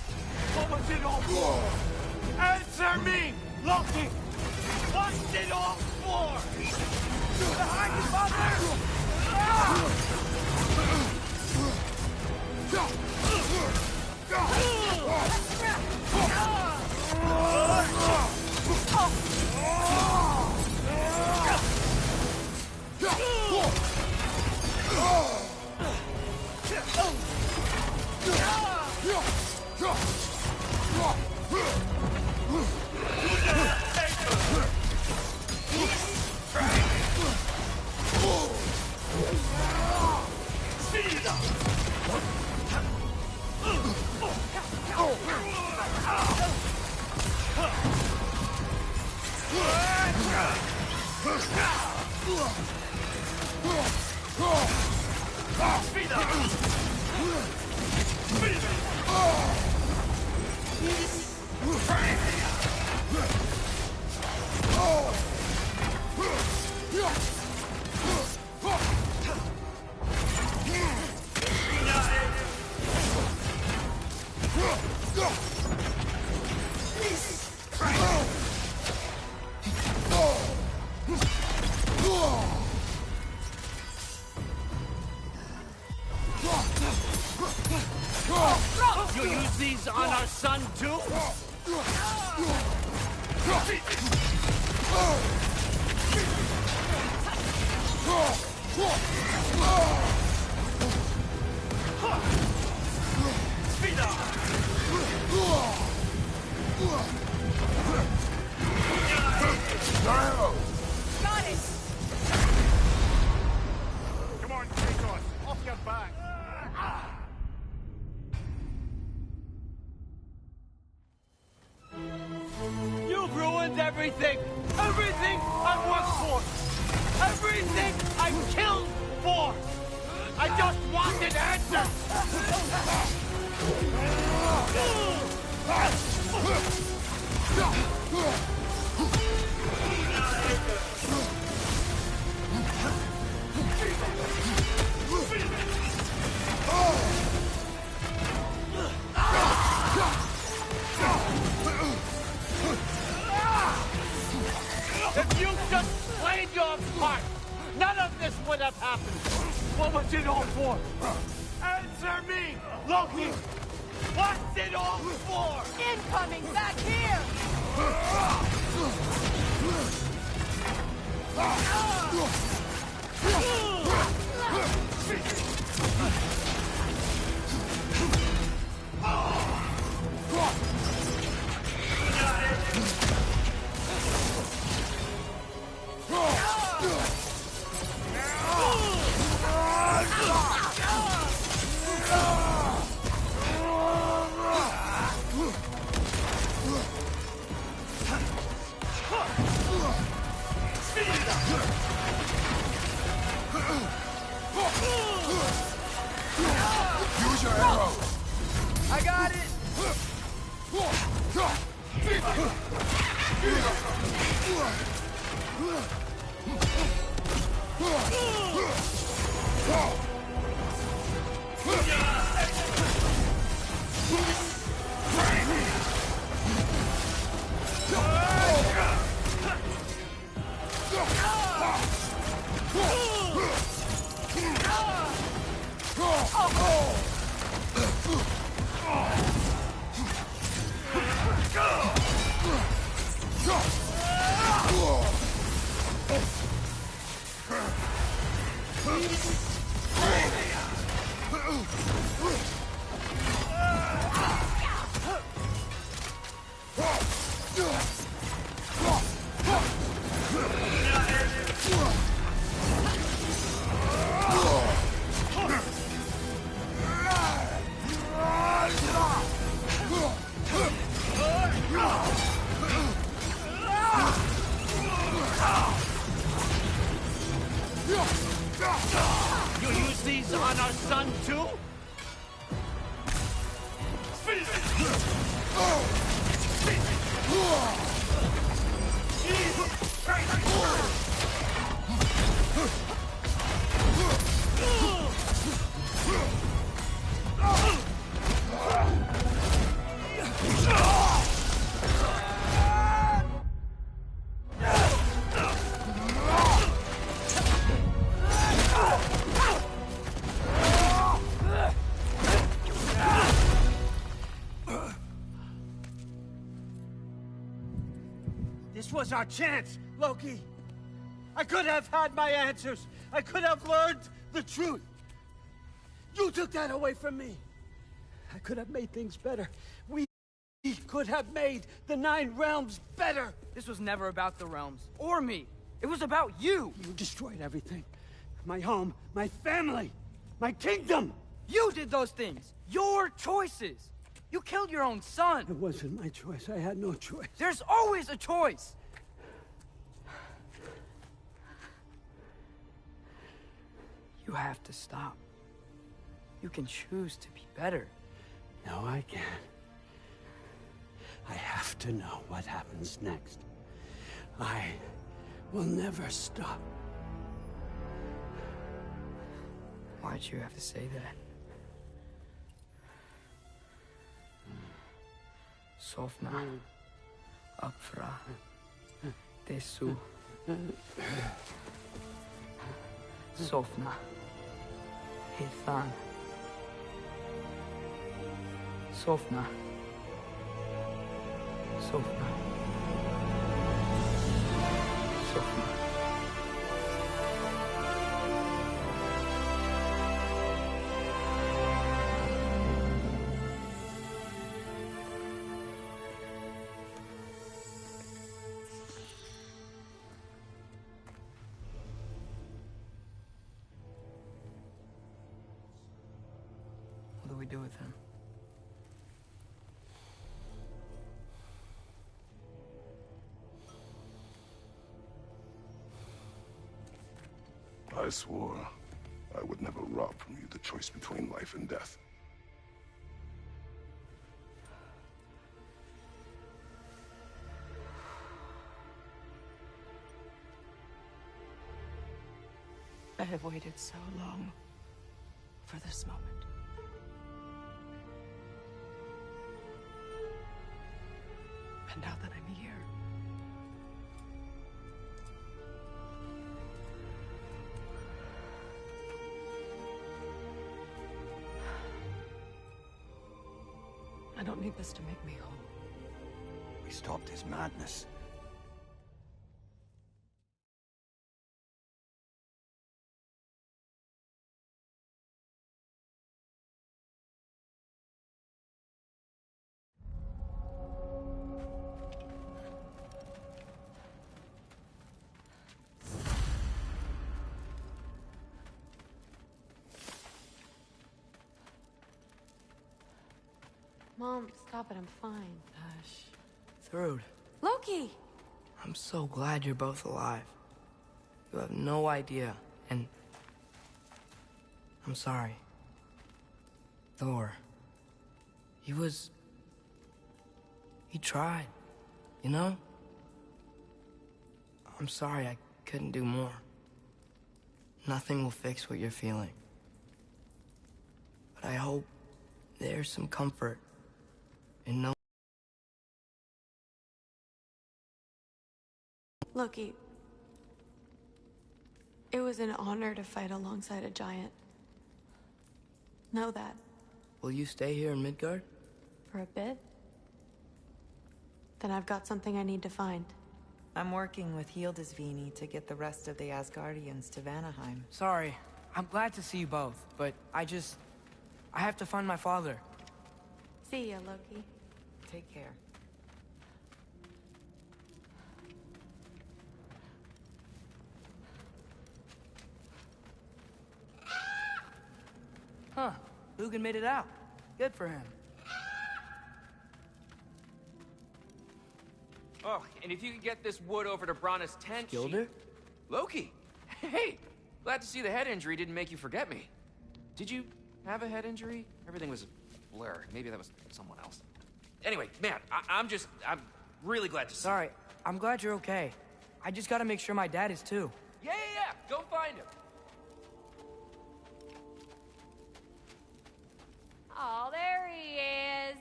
What was it all for? Answer me, Loki! What's it all for? Behind you, mother! You use these on our son, too? Got it! Come on, Kratos, off your back! You've ruined everything! Everything I've worked for! Everything I've killed for! I just wanted answers! If you just played your part, none of this would have happened. What was it all for? Answer me, Loki! What's it all for? Incoming back here! Use your arrow! I got it! You use these on our son, too? This was our chance, Loki. I could have had my answers. I could have learned the truth. You took that away from me. I could have made things better. We could have made the Nine Realms better. This was never about the realms, or me. It was about you. You destroyed everything. My home, my family, my kingdom. You did those things. Your choices. You killed your own son. It wasn't my choice. I had no choice. There's always a choice. You have to stop. You can choose to be better. No, I can't. I have to know what happens next. I will never stop. Why'd you have to say that? Sofna. Apfra. Tesu. Sofna. Hithan. Sofna. Sofna. Sofna. What do we do with him? I swore I would never rob from you the choice between life and death. I have waited so long for this moment. And now that I'm here, I don't need this to make me whole. We stopped his madness. Mom, stop it. I'm fine. Hush. Thrud, Loki! I'm so glad you're both alive. You have no idea, and I'm sorry. Thor. He tried, you know? I'm sorry I couldn't do more. Nothing will fix what you're feeling. But I hope there's some comfort in knowing. Loki, it was an honor to fight alongside a giant. Know that. Will you stay here in Midgard? For a bit. Then I've got something I need to find. I'm working with Hildisvini to get the rest of the Asgardians to Vanaheim. Sorry. I'm glad to see you both, but I have to find my father. See ya, Loki. Take care. Huh. Lugan made it out. Good for him. Oh, and if you could get this wood over to Brana's tent, Gilder? Loki! Hey! Glad to see the head injury didn't make you forget me. Did you have a head injury? Everything was a blur. Maybe that was someone else. Anyway, man, I'm really glad to see you. Sorry. I'm glad you're okay. I just gotta make sure my dad is too. Yeah. Go find him. Oh, there he is.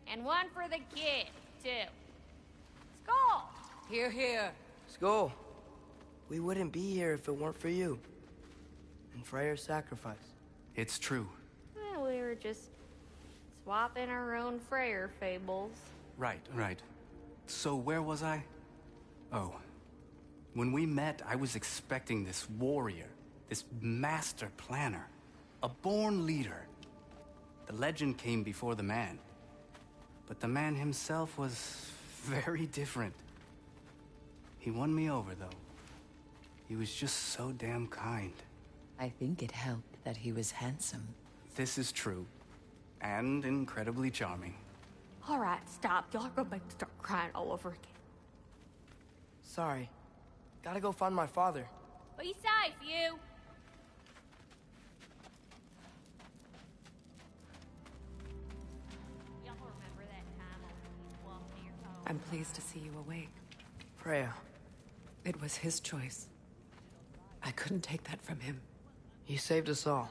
And one for the kid, too. Skull! Here, here. Skull. We wouldn't be here if it weren't for you. And Freyr's sacrifice. It's true. Well, we were just swapping our own Freyr fables. Right. So where was I? Oh. When we met, I was expecting this warrior, this master planner, a born leader. The legend came before the man. But the man himself was very different. He won me over, though. He was just so damn kind. I think it helped that he was handsome. This is true. And incredibly charming. All right, stop. Y'all are gonna make me start crying all over again. Sorry. Gotta go find my father. Be safe, you. I'm pleased to see you awake. Freya. It was his choice. I couldn't take that from him. He saved us all.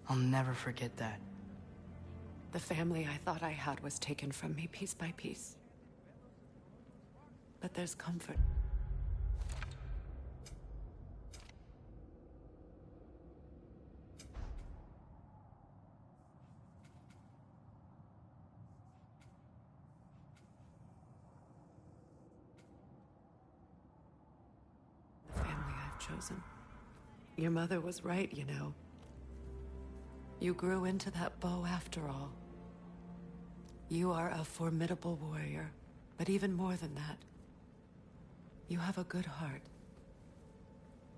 I'll never forget that. The family I thought I had was taken from me piece by piece. But there's comfort. The family I've chosen. Your mother was right, you know. You grew into that bow after all. You are a formidable warrior, but even more than that, you have a good heart.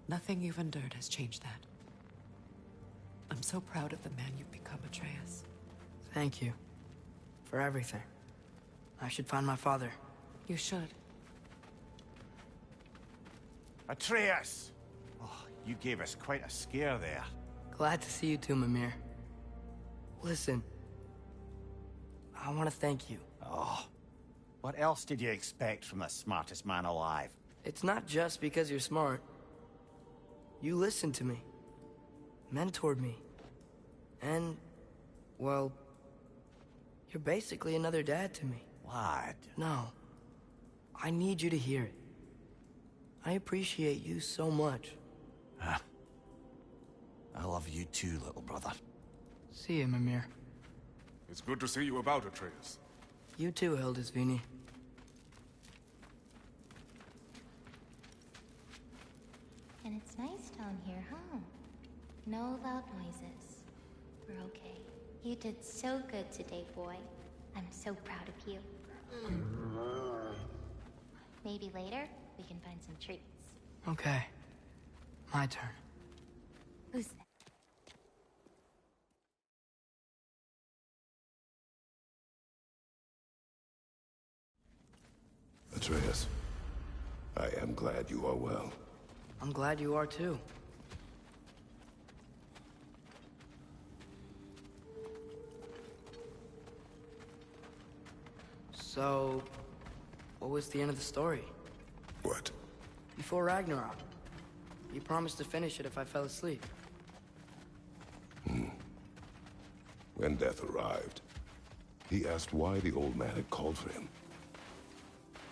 Nothing you've endured has changed that. I'm so proud of the man you've become, Atreus. Thank you. For everything. I should find my father. You should. Atreus! Oh, you gave us quite a scare there. Glad to see you too, Mimir. Listen. I want to thank you. Oh. What else did you expect from the smartest man alive? It's not just because you're smart. You listened to me. Mentored me. And, well, you're basically another dad to me. Lad. No. I need you to hear it. I appreciate you so much. I love you too, little brother. See you, Mimir. It's good to see you about, Atreus. You too, Hildisvini. And it's nice down here, huh? No loud noises. We're okay. You did so good today, boy. I'm so proud of you. Maybe later, we can find some treats. Okay. My turn. Who's that? Atreus, I am glad you are well. I'm glad you are too. So, what was the end of the story? What? Before Ragnarok. You promised to finish it if I fell asleep. When death arrived, he asked why the old man had called for him.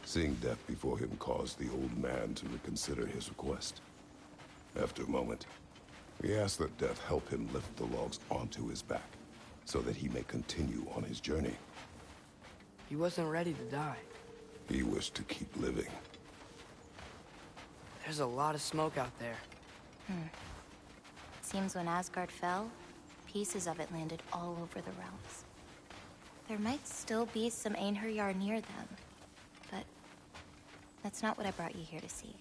Seeing death before him caused the old man to reconsider his request. After a moment, he asked that death help him lift the logs onto his back, so that he may continue on his journey. He wasn't ready to die. He wished to keep living. There's a lot of smoke out there. Seems when Asgard fell, pieces of it landed all over the realms. There might still be some Einherjar near them, but that's not what I brought you here to see.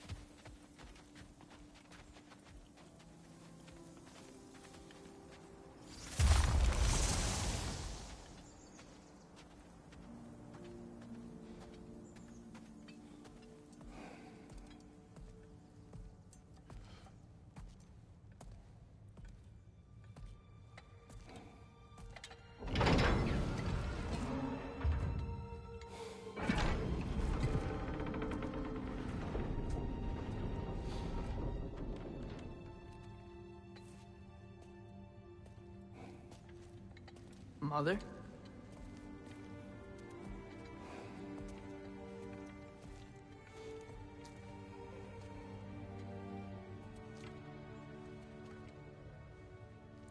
Mother?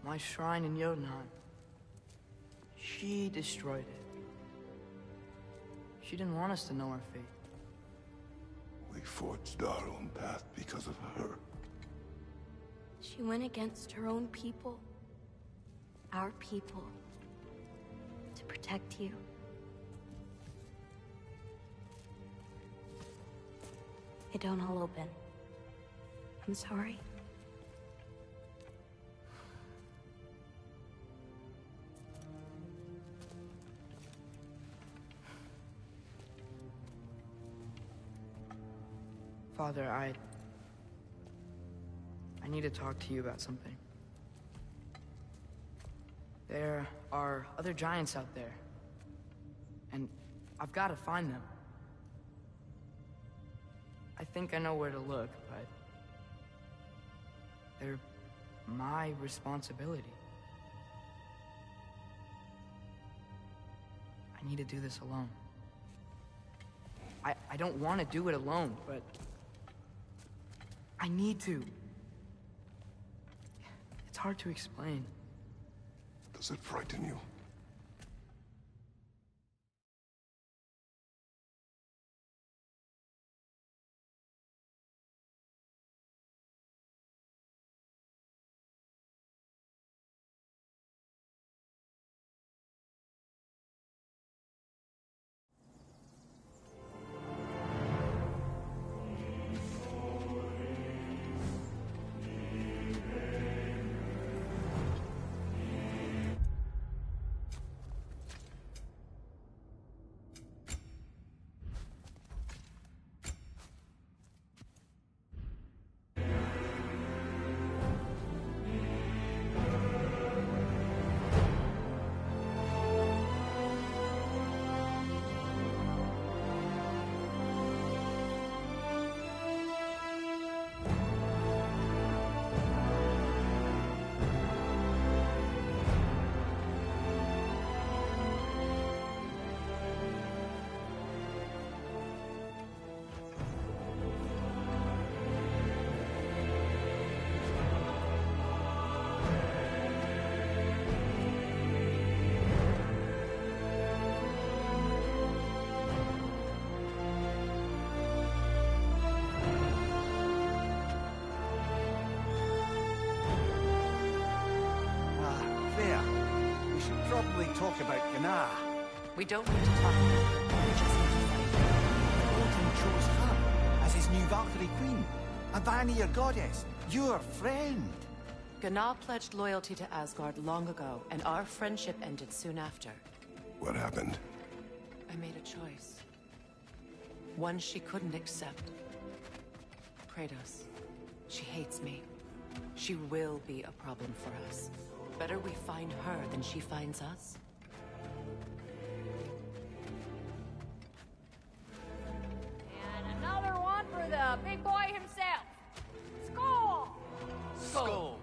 My shrine in Jotunheim. She destroyed it. She didn't want us to know our fate. We forged our own path because of her. She went against her own people. Our people. To protect you. It don't all open. I'm sorry. Father, I need to talk to you about something. There are other giants out there. And I've got to find them. I think I know where to look, but they're my responsibility. I need to do this alone. I don't want to do it alone, but I need to. It's hard to explain. Does it frighten you? Probably talk about Gná. We don't need to talk about her. We just need to find her. Odin chose her as his new Valkyrie queen. A Vanir goddess. Your friend. Gná pledged loyalty to Asgard long ago, and our friendship ended soon after. What happened? I made a choice. One she couldn't accept. Kratos. She hates me. She will be a problem for us. Better we find her than she finds us. And another one for the big boy himself. Skull! Skull!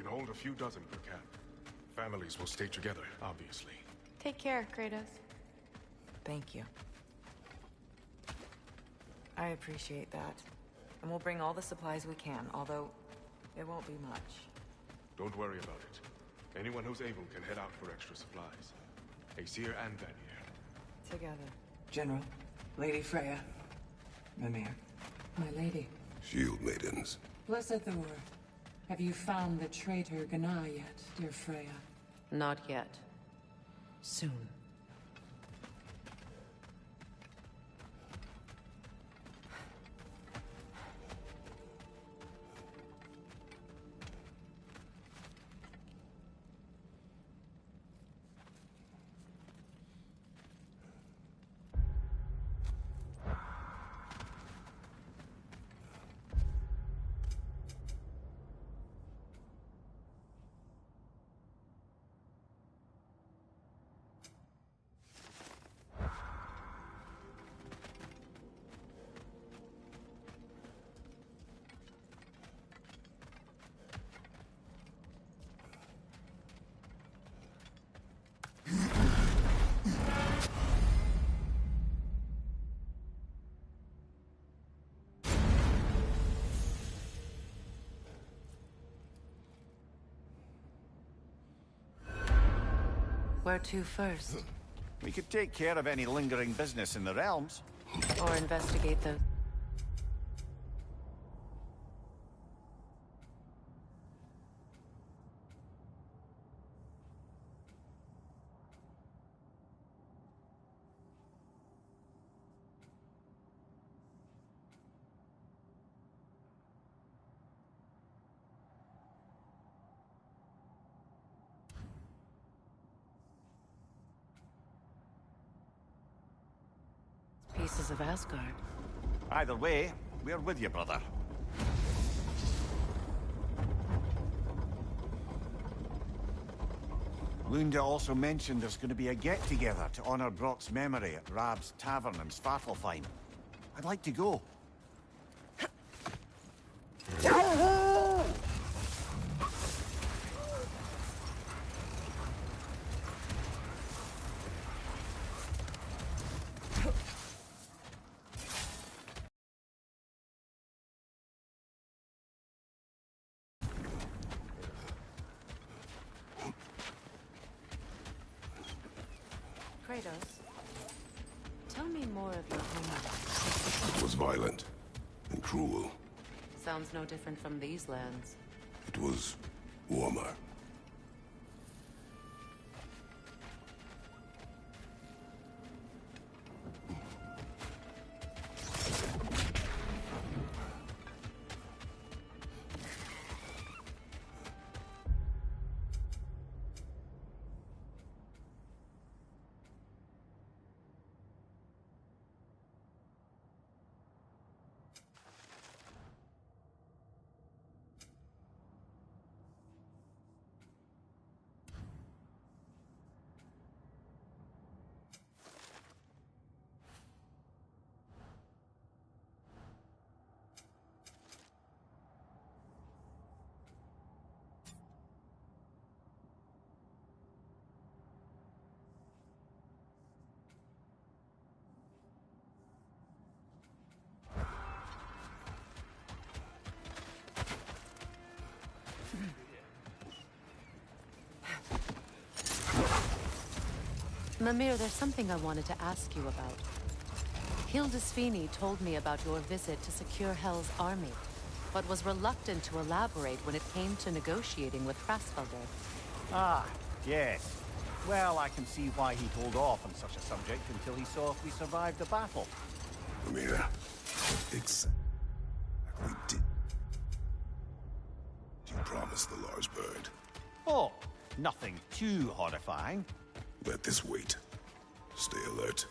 Hold a few dozen per camp. Families will stay together, obviously. Take care, Kratos. Thank you. I appreciate that. And we'll bring all the supplies we can, although it won't be much. Don't worry about it. Anyone who's able can head out for extra supplies. Aesir and Vanir. Together. General, Lady Freya, Mimir. My lady. Shield maidens. Blessed Thor. Have you found the traitor Gná yet, dear Freya? Not yet. Soon. Where to first? We could take care of any lingering business in the realms. Or investigate the... traces of Asgard. Either way, we're with you, brother. Lunda also mentioned there's going to be a get-together to honor Brock's memory at Rab's Tavern in Svartalfheim. I'd like to go. Kratos, tell me more of your home life. It was violent and cruel. Sounds no different from these lands. It was warmer. Mimir, there's something I wanted to ask you about. Hildisvini told me about your visit to secure Hel's army, but was reluctant to elaborate when it came to negotiating with Hrasfelder. Ah, yes. Well, I can see why he'd hold off on such a subject until he saw if we survived the battle. Mimir, exactly did you promise the large bird? Oh, nothing too horrifying. Let this wait. Stay alert.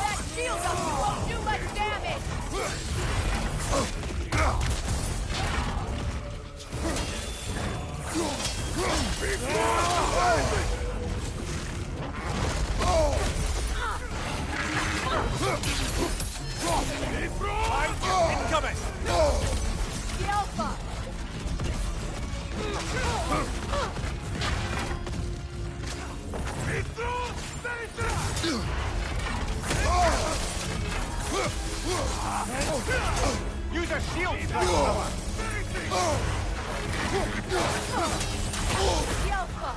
That shield up won't do much damage! Incoming! The Alpha! Use a shield! The Alpha!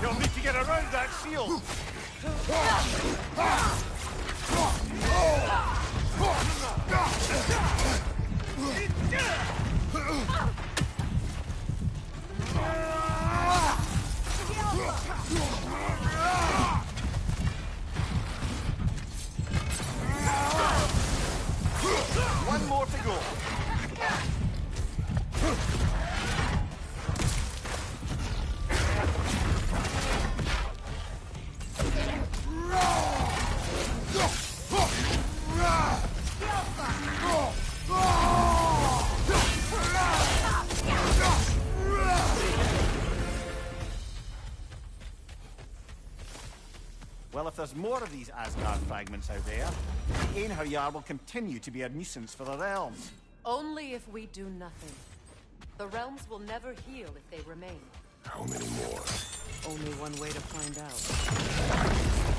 You'll need to get around that shield! One more to go. Well, if there's more of these Asgard fragments out there, the Einherjar will continue to be a nuisance for the realms. Only if we do nothing. The realms will never heal if they remain. How many more? Only one way to find out.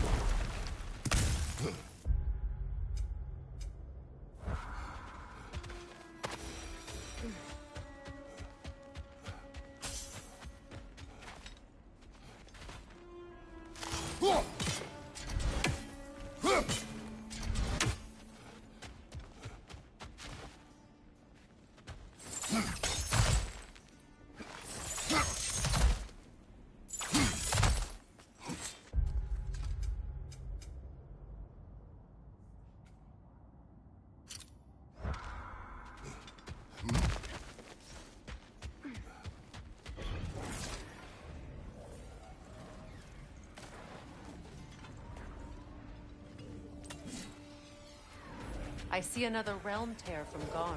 I see another realm tear from Garm.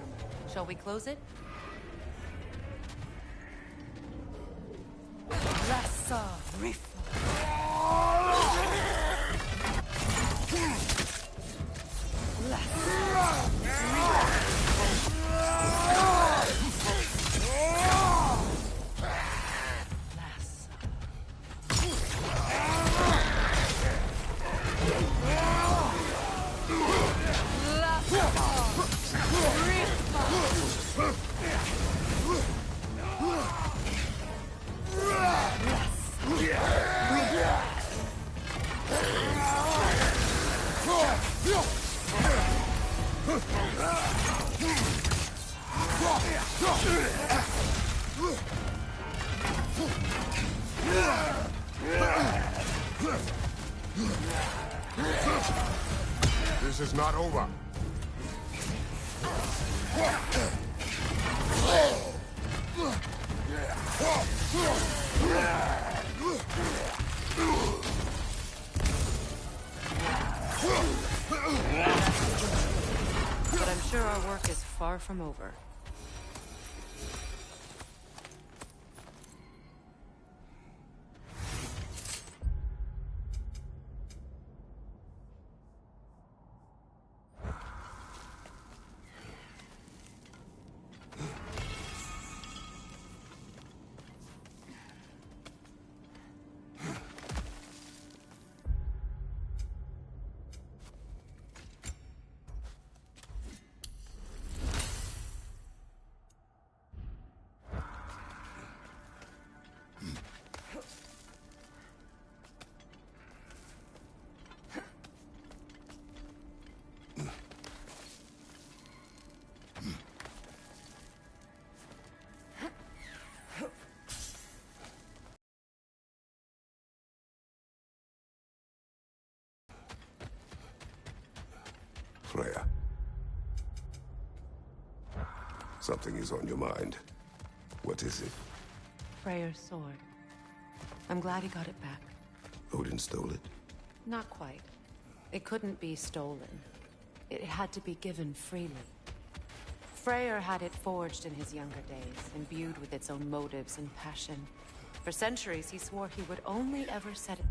Shall we close it? Rasa Rifa. This is not over. But I'm sure our work is far from over. Freya. Something is on your mind. What is it? Freyr's sword. I'm glad he got it back. Odin stole it? Not quite. It couldn't be stolen. It had to be given freely. Freyr had it forged in his younger days, imbued with its own motives and passion. For centuries, he swore he would only ever set it.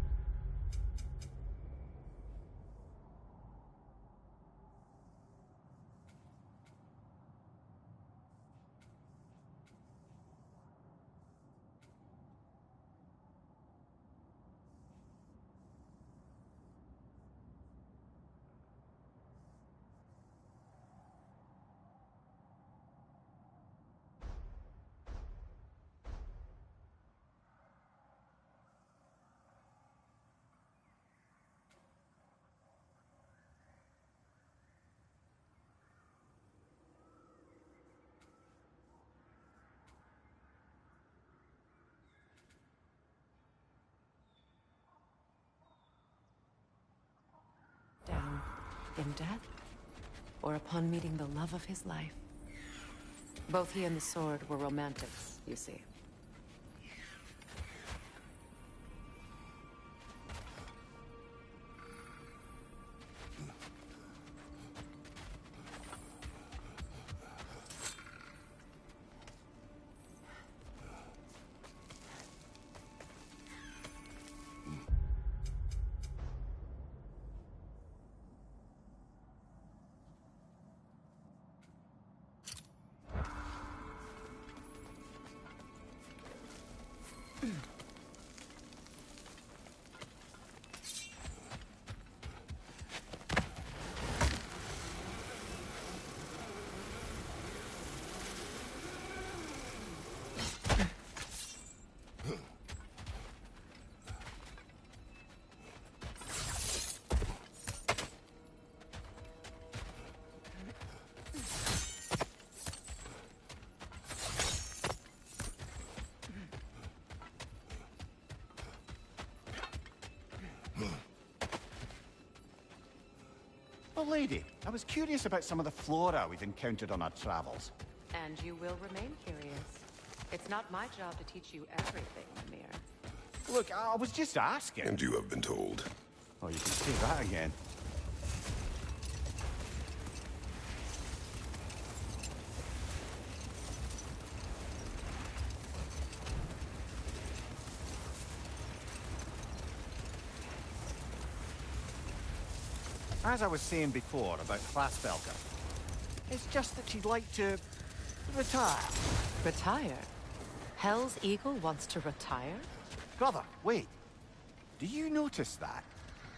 Down in death, or upon meeting the love of his life. Both he and the sword were romantics, you see. little lady. I was curious about some of the flora we've encountered on our travels. And you will remain curious. It's not my job to teach you everything, Mimir. Look, I was just asking. And you have been told. Oh, you can say that again. As I was saying before about Hlasvelka, it's just that she'd like to retire. Retire? Hell's Eagle wants to retire? Brother, wait. Do you notice that?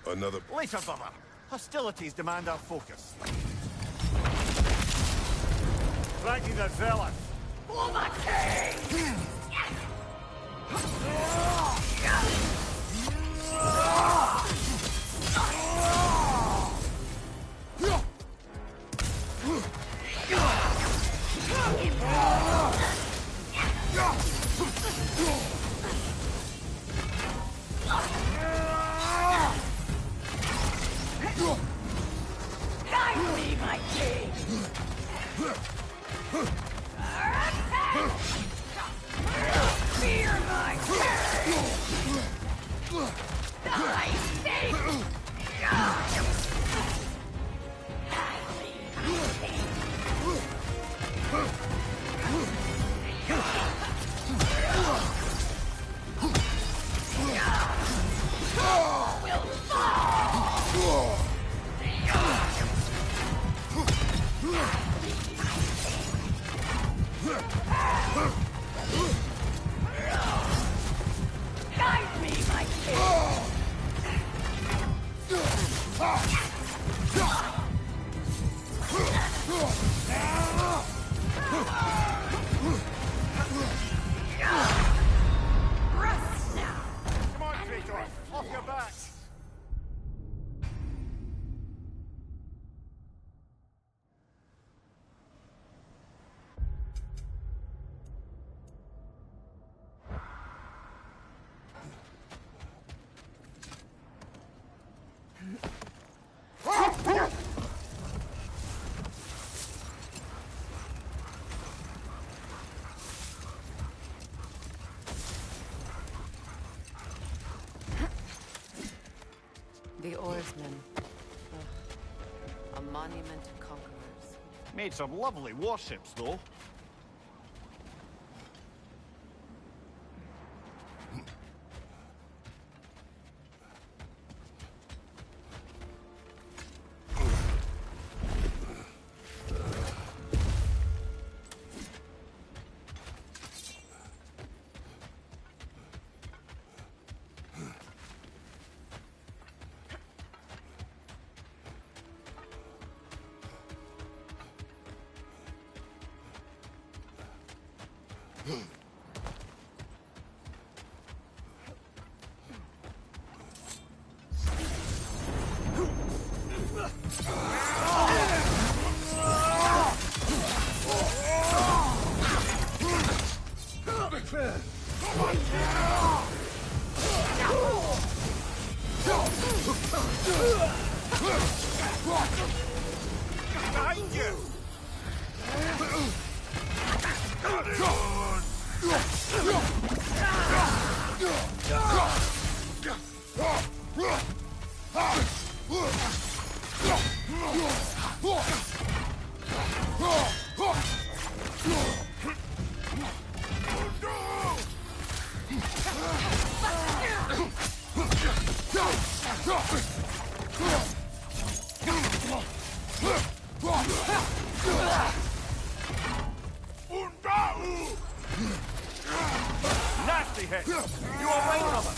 Another... Later, brother. Hostilities demand our focus. Dragging the zealot. For my king! Guide me, my king! Fear my king! I think! Will fall! Guide me, my king! Rest now! Come on, Kratos. Off your back. The oarsmen. Ugh. A monument to conquerors. Made some lovely warships, though. Behind you! Nasty hit! You all right, brother?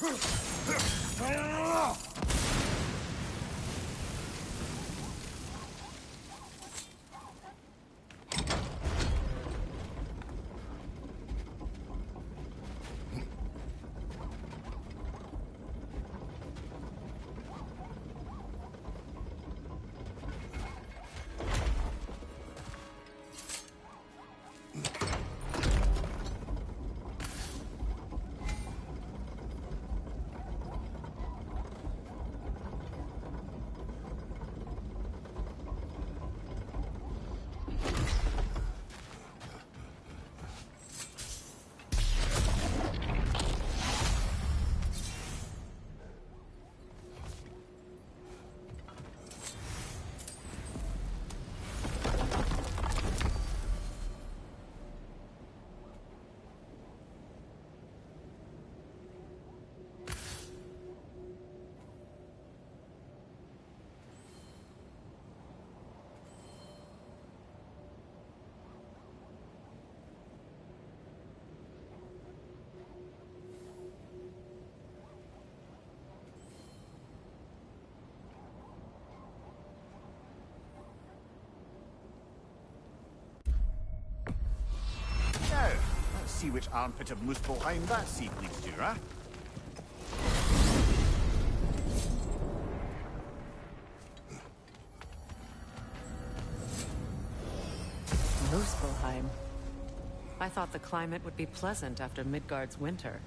Now, let's see which armpit of Muspelheim that seed leads to, huh? Muspelheim. I thought the climate would be pleasant after Midgard's winter.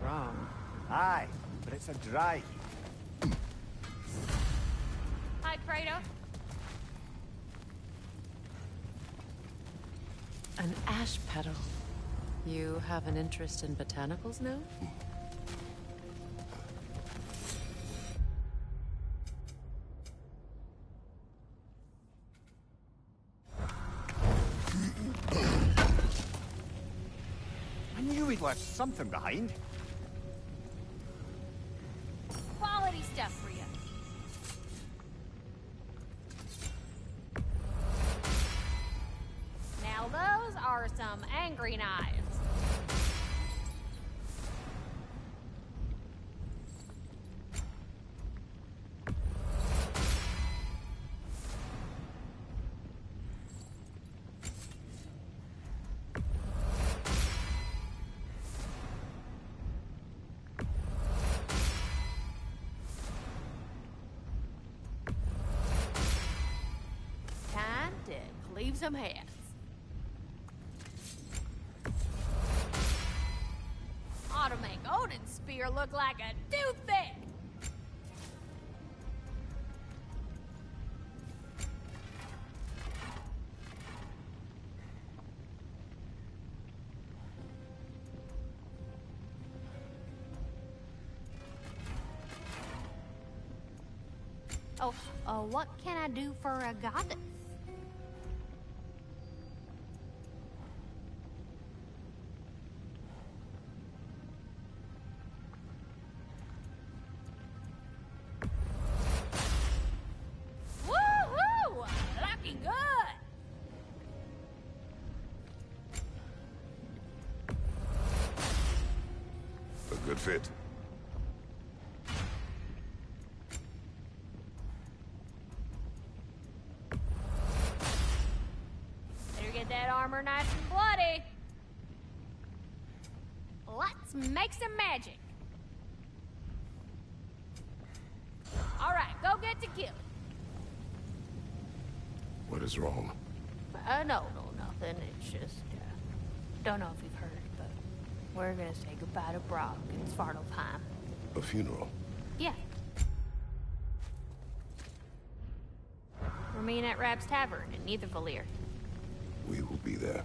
Wrong. Aye, but it's a dry heat. Hi, Kratos. An ash petal. You have an interest in botanicals now? I knew he'd left something behind. Quality stuff for you. Now those are some angry knives. Time to cleave some heads. Ought to make Odin's spear look like a toothpick. Oh, what can I do for a goddess? Woohoo! Looking good! A good fit. Better get that armor nice and bloody. Let's make some magic. All right, go get to kill. What is wrong? No, nothing. It's just, don't know if you've heard, but we're gonna say goodbye to Brock in Svartalfheim. A funeral? Yeah. We're meeting at Rab's Tavern in Nethervalir. We will be there.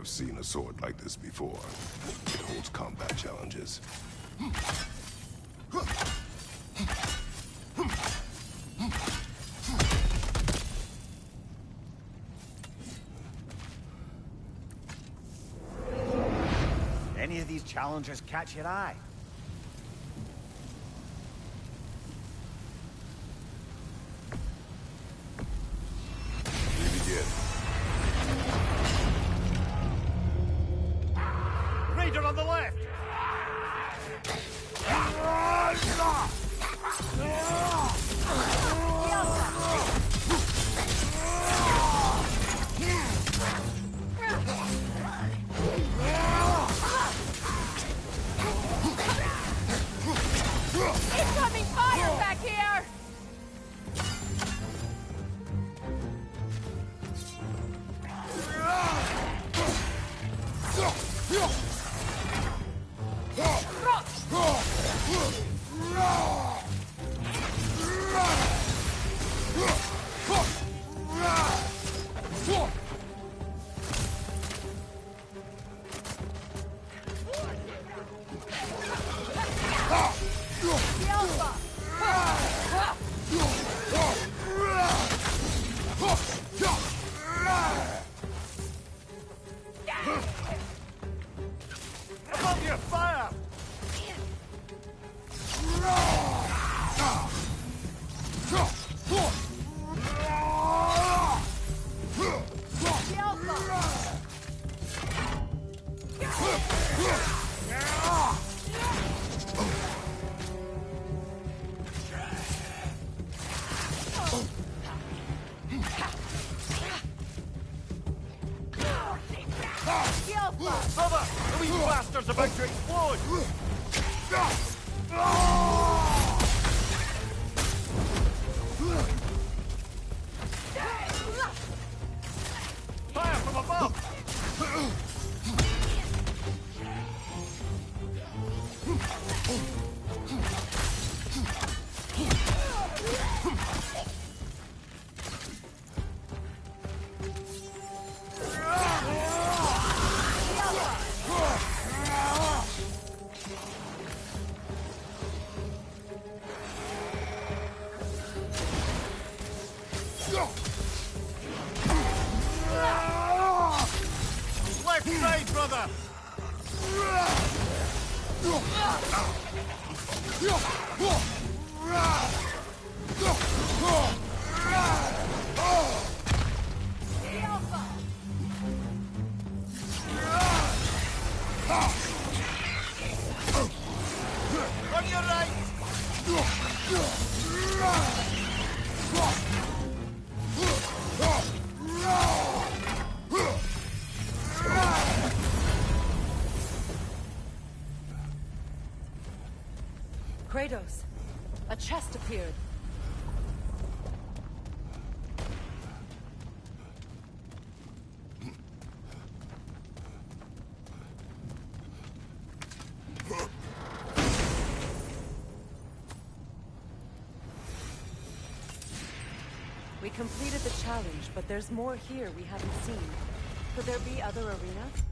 have seen a sword like this before. It holds combat challenges. Any of these challenges catch your eye? We begin. Raider on the left! Incoming fire back here! Above you, fire! Cover! The wee bastard's about to explode! Fire from above! Left side, brother! On your right! Kratos, a chest appeared. We completed the challenge, but there's more here we haven't seen. Could there be other arenas?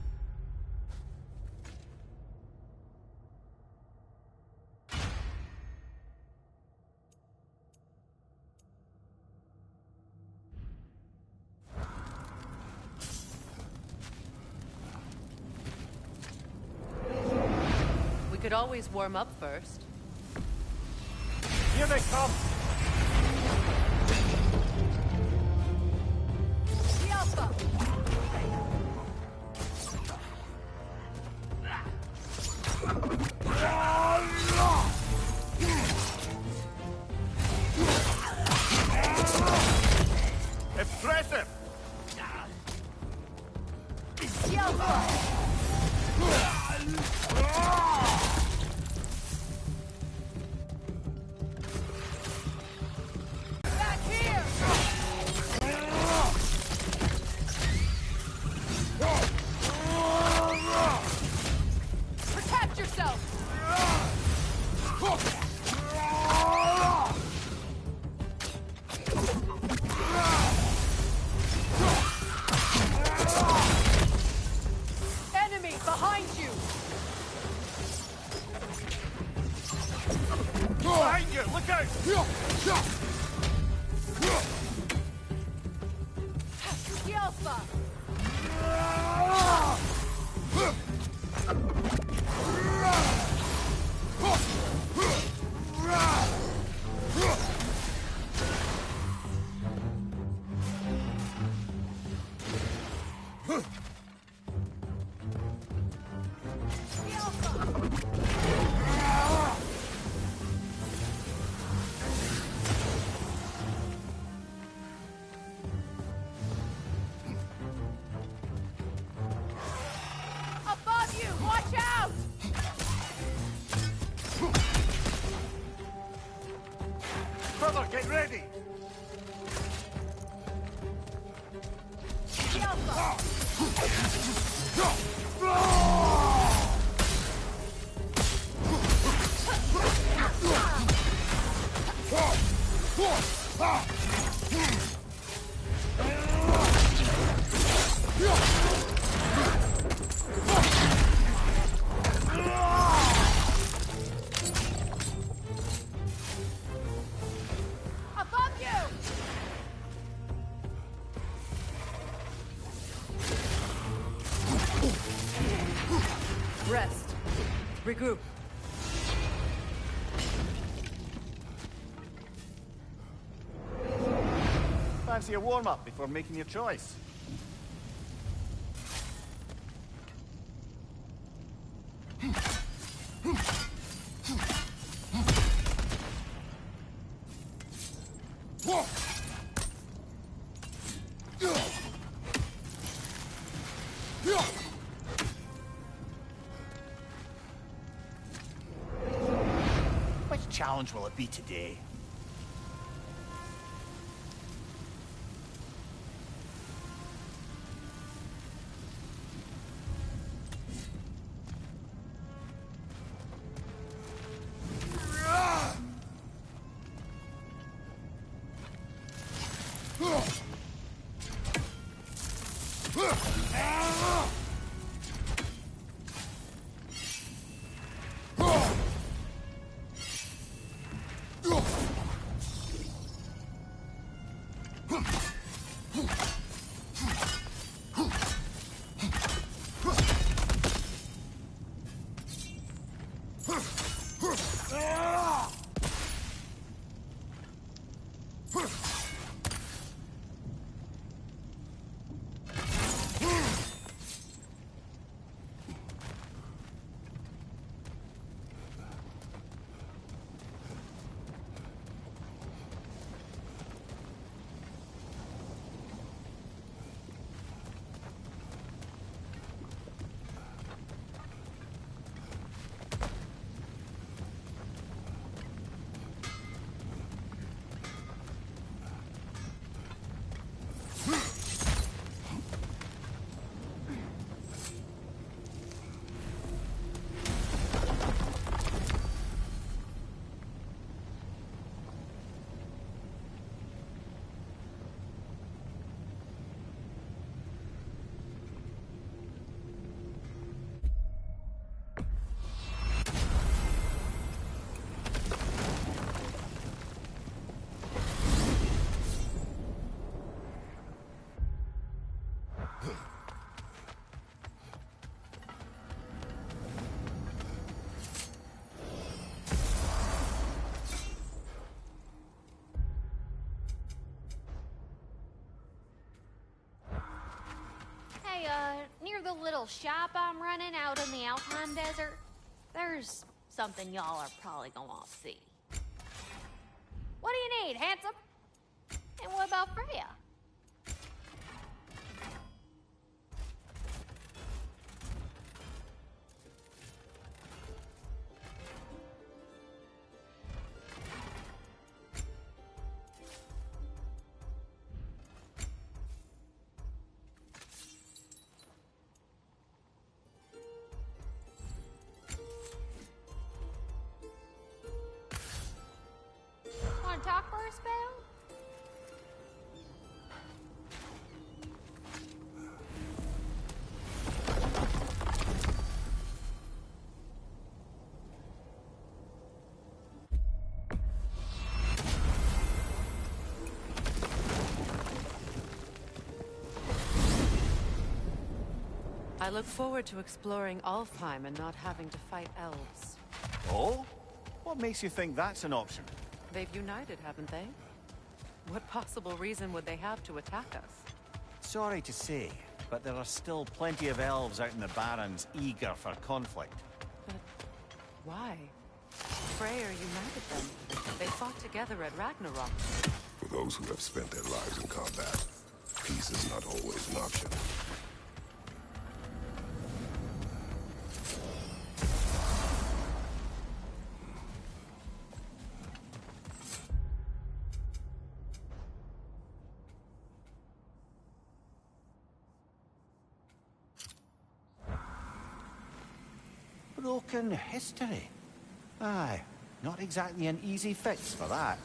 We could always warm up first. Here they come! Impressive! Back here! Protect yourself! Behind you! Look out! Yelpa! Above you! Watch out! Brother, get ready! Above you! Rest. Regroup. Fancy a warm-up before making your choice. Which challenge will it be today? Near the little shop I'm running out in the Alpine Desert, there's something y'all are probably gonna want to see. What do you need, handsome? And what about Freya? Want to talk for a spell? I look forward to exploring Alfheim and not having to fight elves. Oh? What makes you think that's an option? They've united, haven't they? What possible reason would they have to attack us? Sorry to say, but there are still plenty of elves out in the Barrens eager for conflict. But why? Freyr united them. They fought together at Ragnarok. For those who have spent their lives in combat, peace is not always an option. Broken history. Aye, not exactly an easy fix for that.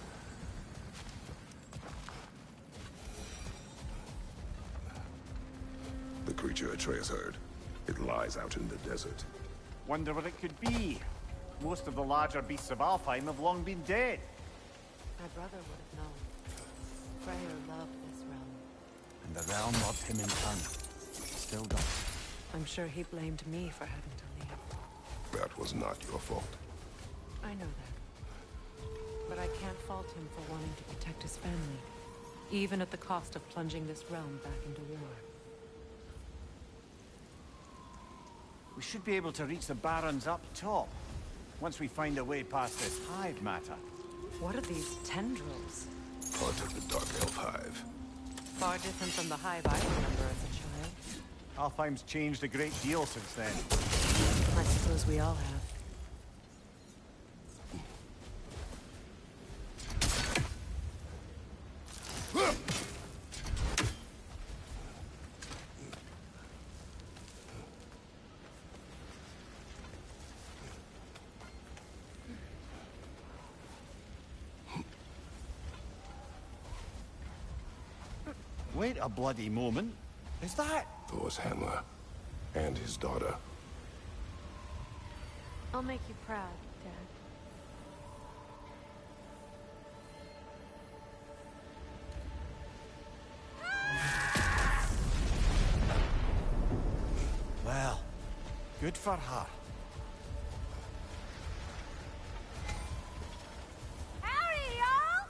The creature Atreus heard. It lies out in the desert. Wonder what it could be. Most of the larger beasts of Alfheim have long been dead. My brother would have known. Freyr loved this realm. And the realm loved him in turn. Still does. I'm sure he blamed me for having to leave. That was not your fault. I know that. But I can't fault him for wanting to protect his family, even at the cost of plunging this realm back into war. We should be able to reach the Barrens up top, once we find a way past this hive matter. What are these tendrils? Part of the Dark Elf Hive. Far different from the hive I remember as a child. Alfheim's changed a great deal since then. I suppose we all have. Wait a bloody moment. Is that... Thor's hammer. And his daughter. I'll make you proud, Dad. Well, good for her. Howdy, y'all!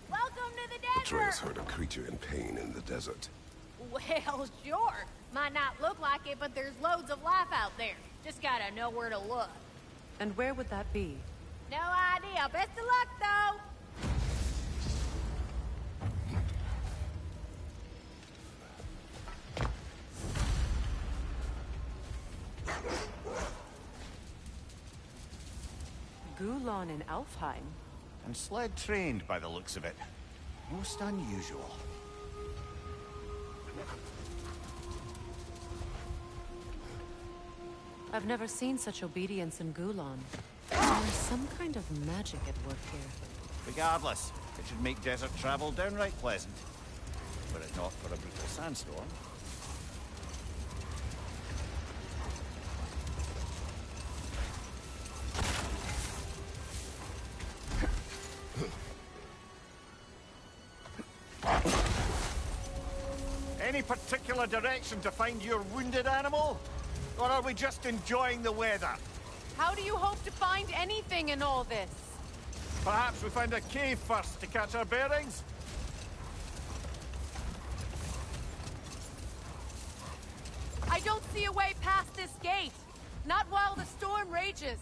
Welcome to the desert! Atreus heard a creature in pain in the desert. Well, sure. Might not look like it, but there's loads of life out there. Just gotta know where to look. And where would that be? No idea. Best of luck, though! Gulon in Alfheim? And sled trained by the looks of it. Most unusual. I've never seen such obedience in Gulon. There's some kind of magic at work here. Regardless, it should make desert travel downright pleasant. Were it not for a brutal sandstorm. Any particular direction to find your wounded animal? Or are we just enjoying the weather? How do you hope to find anything in all this? Perhaps we find a cave first to catch our bearings? I don't see a way past this gate. Not while the storm rages.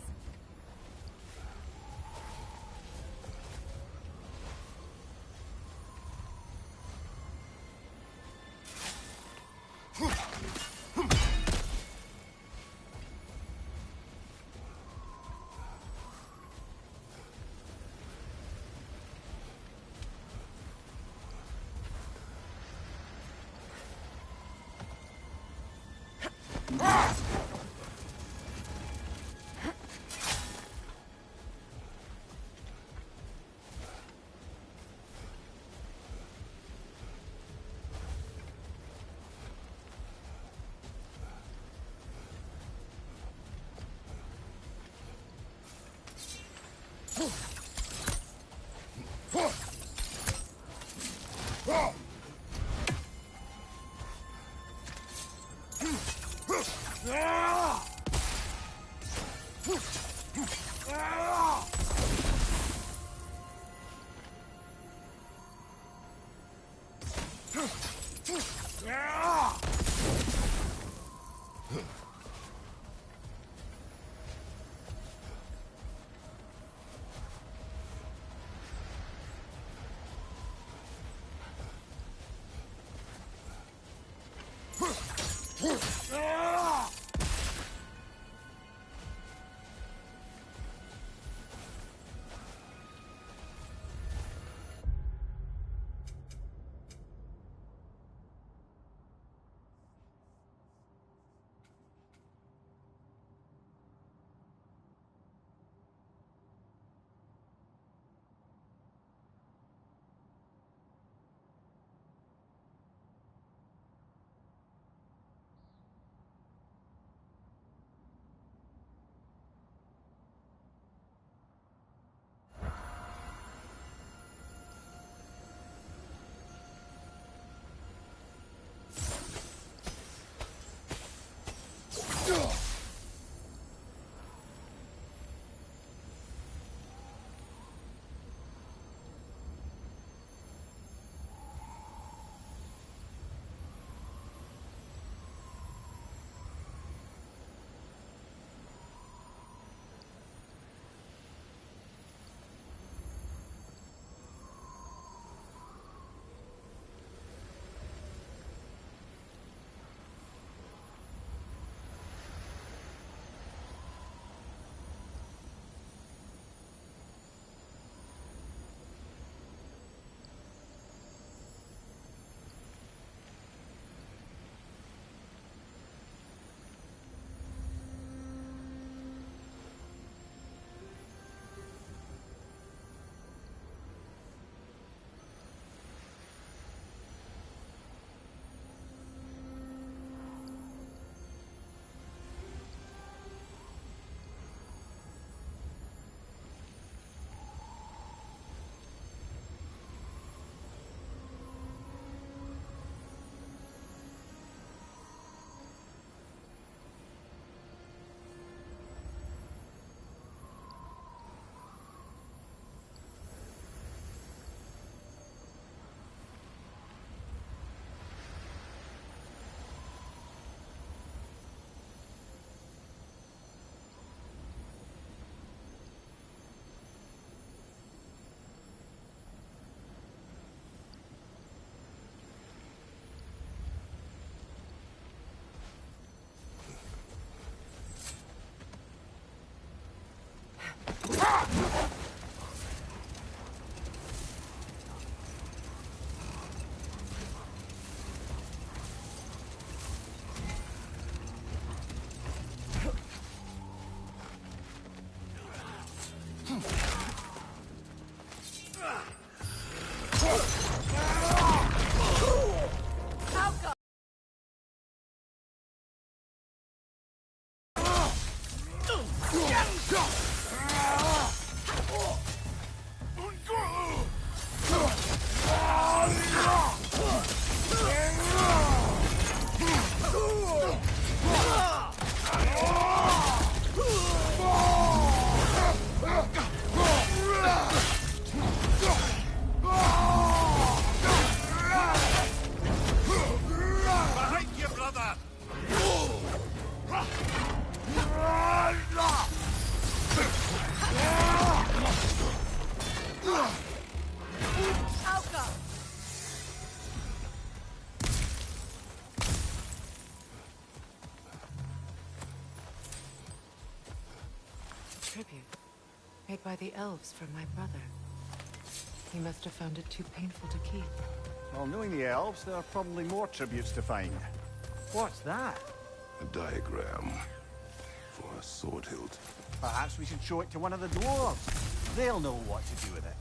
Tribute made by the elves from my brother. He must have found it too painful to keep. Well, knowing the elves, there are probably more tributes to find. What's that? A diagram for a sword hilt. Perhaps we should show it to one of the dwarves. They'll know what to do with it.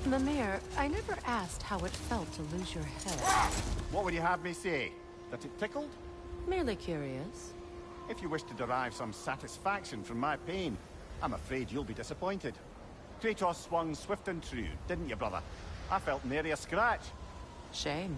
Mimir, I never asked how it felt to lose your head. What would you have me say? That it tickled? Merely curious. If you wish to derive some satisfaction from my pain, I'm afraid you'll be disappointed. Kratos swung swift and true, didn't you, brother? I felt nary a scratch. Shame.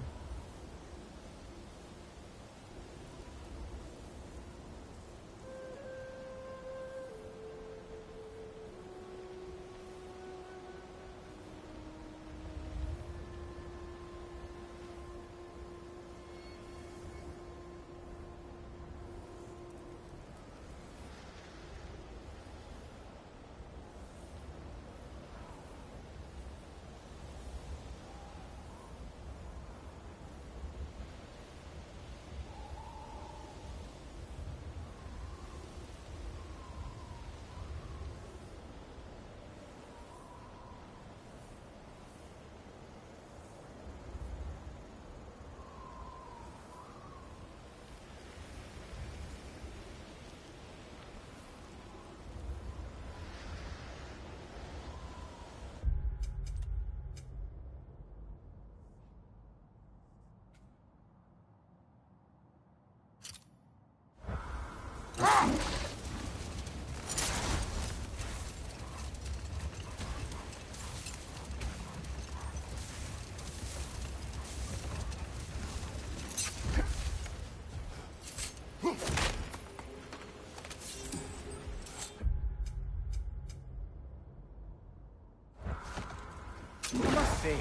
I must say,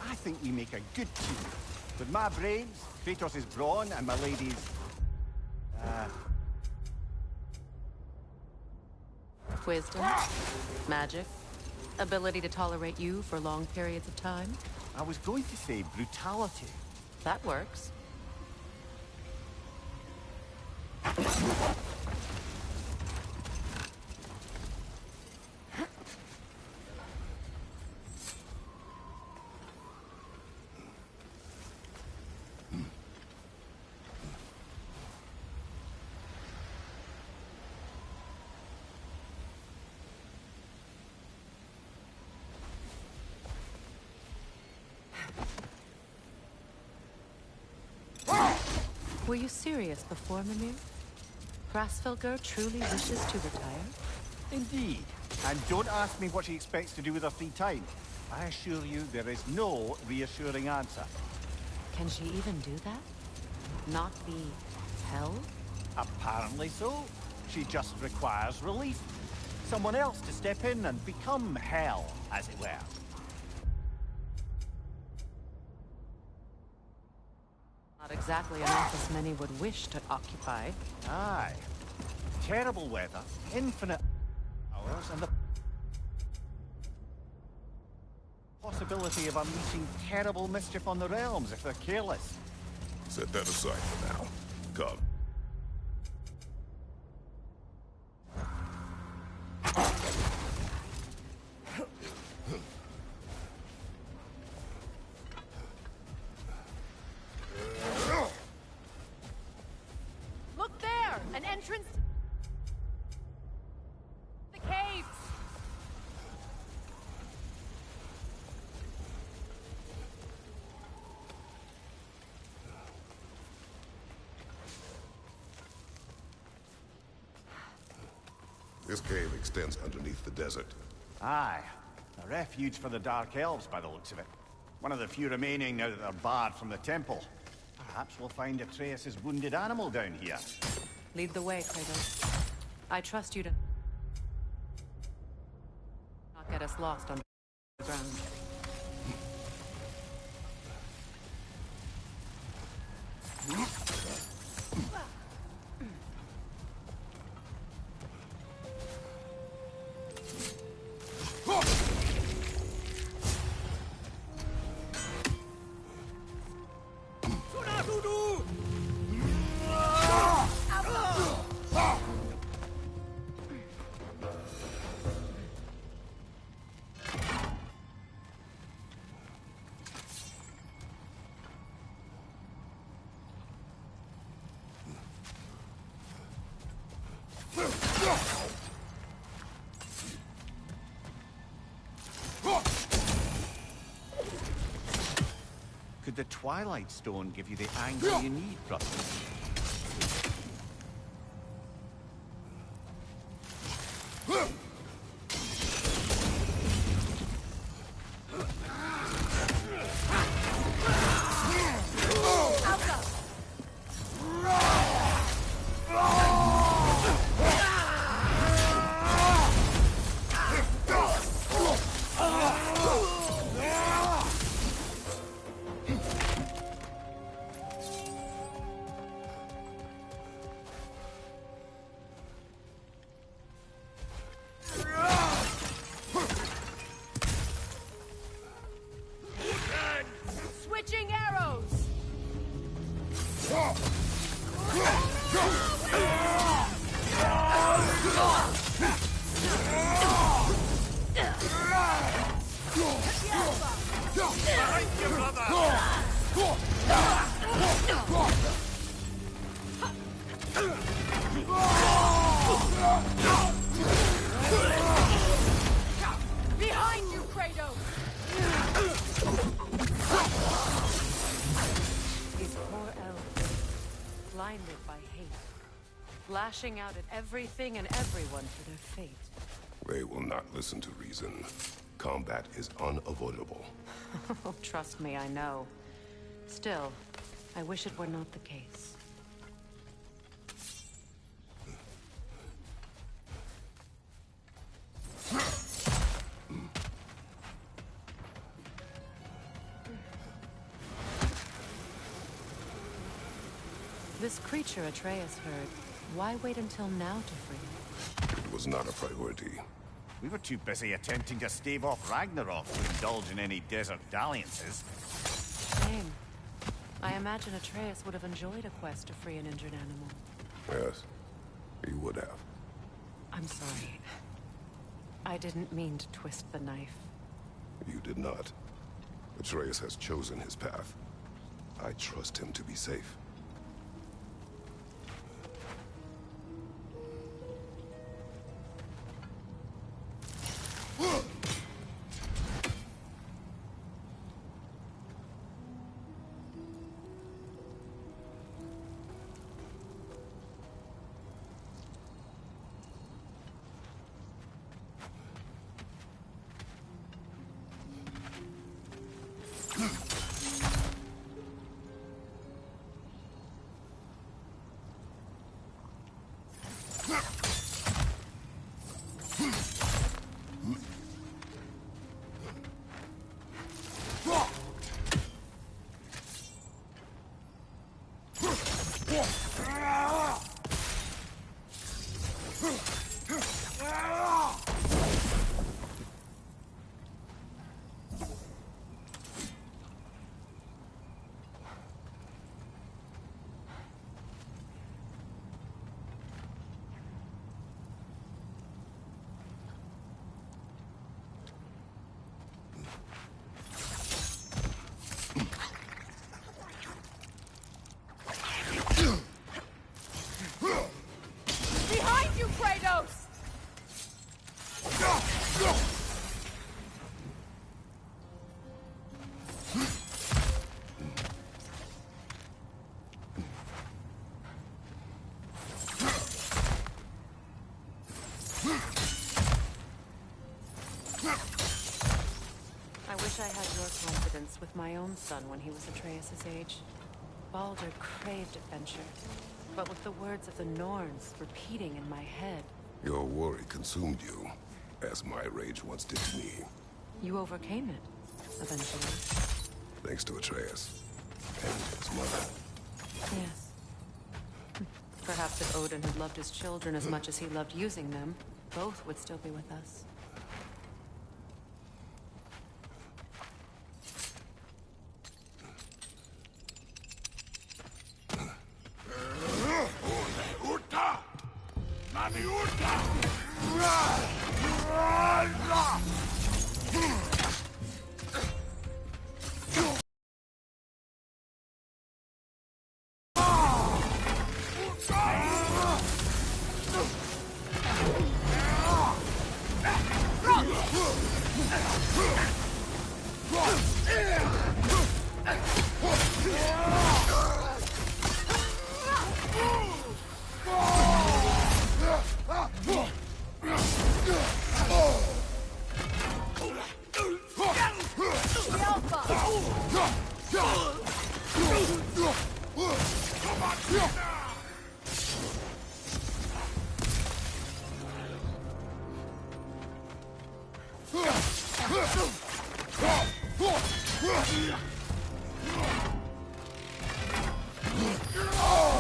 I think we make a good team. With my brains, Kratos' brawn, and my lady's... Wisdom, magic, ability to tolerate you for long periods of time. I was going to say brutality. That works. Were you serious before, Mimir? Hrasfilgr truly wishes to retire? Indeed. And don't ask me what she expects to do with her free time. I assure you there is no reassuring answer. Can she even do that? Not be hell? Apparently so. She just requires relief. Someone else to step in and become hell, as it were. Not exactly an office many would wish to occupy. Aye. Terrible weather, infinite hours, and the possibility of unleashing terrible mischief on the realms if they're careless. Set that aside for now. Come. Look there! An entrance to the caves! This cave extends underneath the desert. Aye. A refuge for the Dark Elves by the looks of it. One of the few remaining now that they're barred from the temple. Perhaps we'll find Atreus' wounded animal down here. Lead the way, Kratos. I trust you to not get us lost on the ground. Did the Twilight Stone give you the angle you need, brother? Switching arrows! Behind you, Kratos! These poor elves, blinded by hate, lashing out at everything and everyone for their fate. They will not listen to reason. Combat is unavoidable. Trust me, I know. Still, I wish it were not the case. This creature Atreus heard, why wait until now to free him? It was not a priority. We were too busy attempting to stave off Ragnarok to indulge in any desert dalliances. Same. I imagine Atreus would have enjoyed a quest to free an injured animal. Yes, he would have. I'm sorry. I didn't mean to twist the knife. You did not. Atreus has chosen his path. I trust him to be safe. Behind you, Kratos! I wish I had your confidence with my own son when he was Atreus' age. Baldur craved adventure, but with the words of the Norns repeating in my head. Your worry consumed you, as my rage once did me. You overcame it, eventually. Thanks to Atreus and his mother. Yes. Perhaps if Odin had loved his children as much as he loved using them, both would still be with us.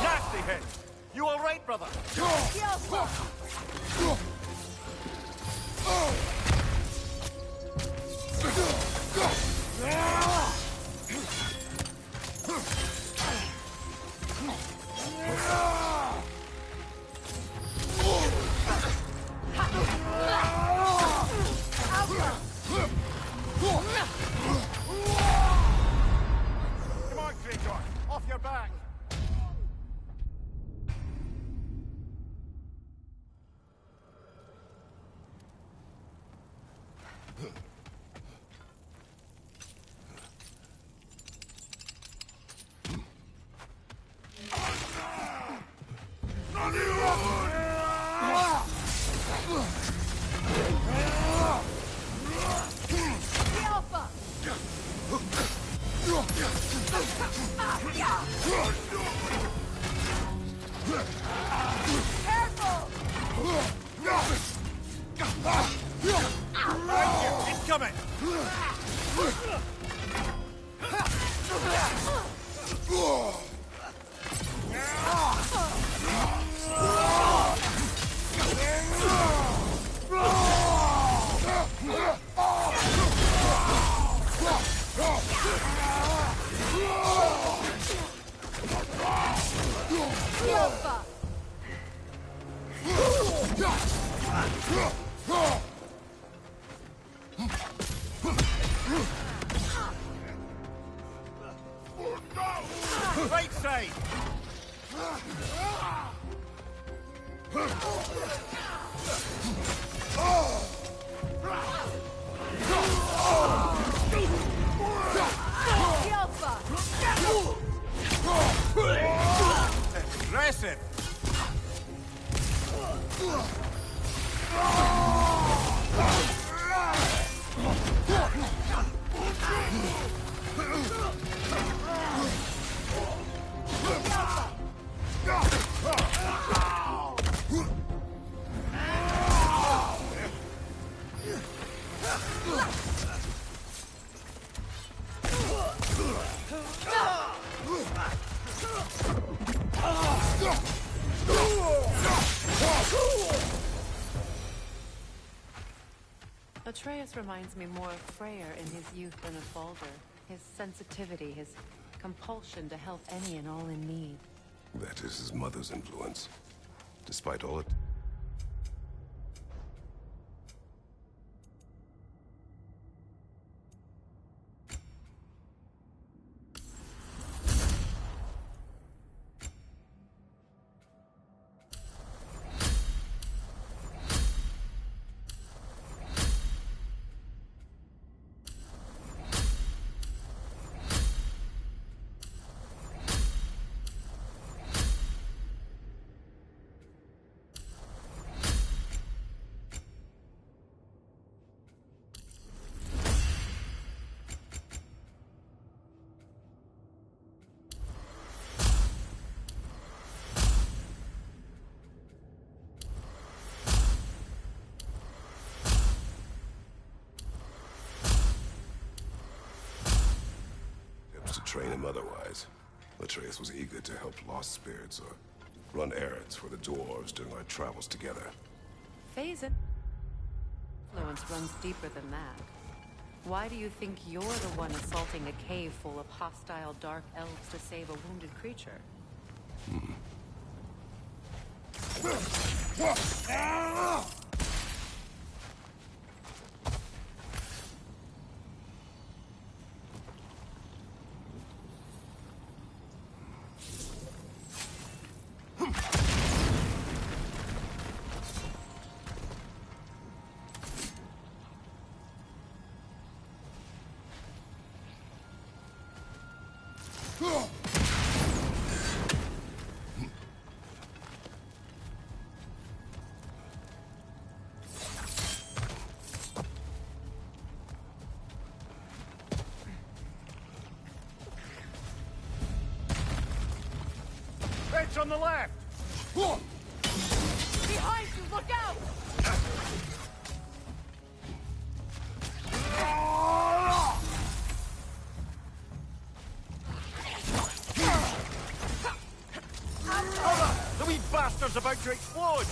Nasty hit! You all right, brother? Come on, Krator! Off your back! Incoming! Right side! Aggressive! Atreus reminds me more of Freyr in his youth than of Baldur. His sensitivity, his compulsion to help any and all in need. That is his mother's influence. Despite all it... to train him otherwise. Atreus was eager to help lost spirits or run errands for the dwarves during our travels together. Phase influence runs deeper than that. Why do you think you're the one assaulting a cave full of hostile dark elves to save a wounded creature? Bench on the left! Behind you, look out! about to explode!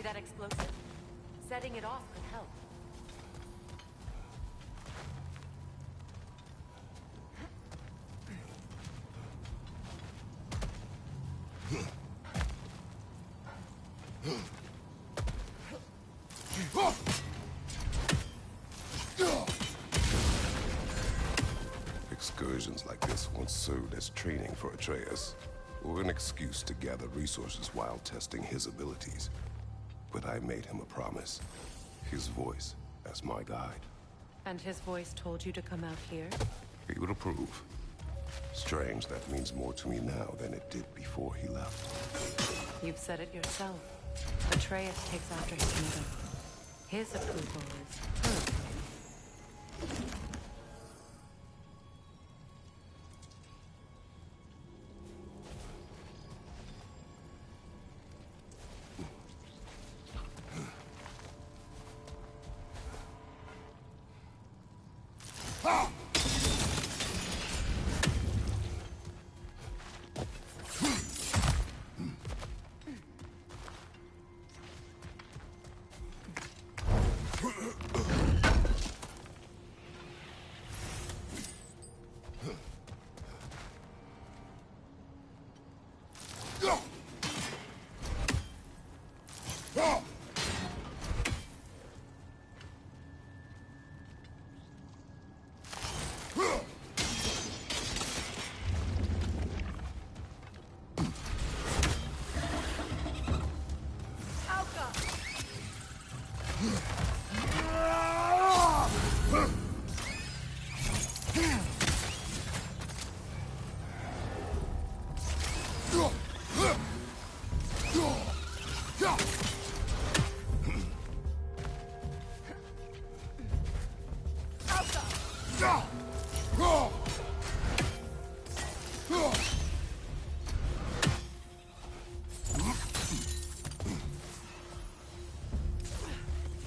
See that explosive? Setting it off could help. Excursions like this once served as training for Atreus, or an excuse to gather resources while testing his abilities. But I made him a promise. His voice as my guide. And his voice told you to come out here? He would approve. Strange, that means more to me now than it did before he left. You've said it yourself. Atreus takes after his mother. His approval is her approval.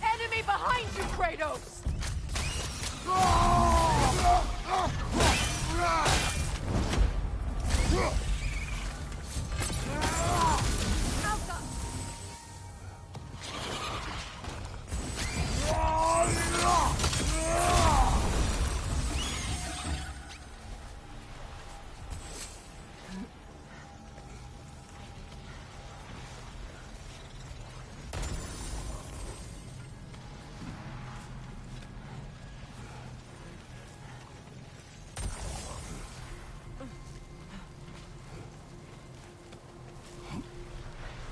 Enemy behind you, Kratos!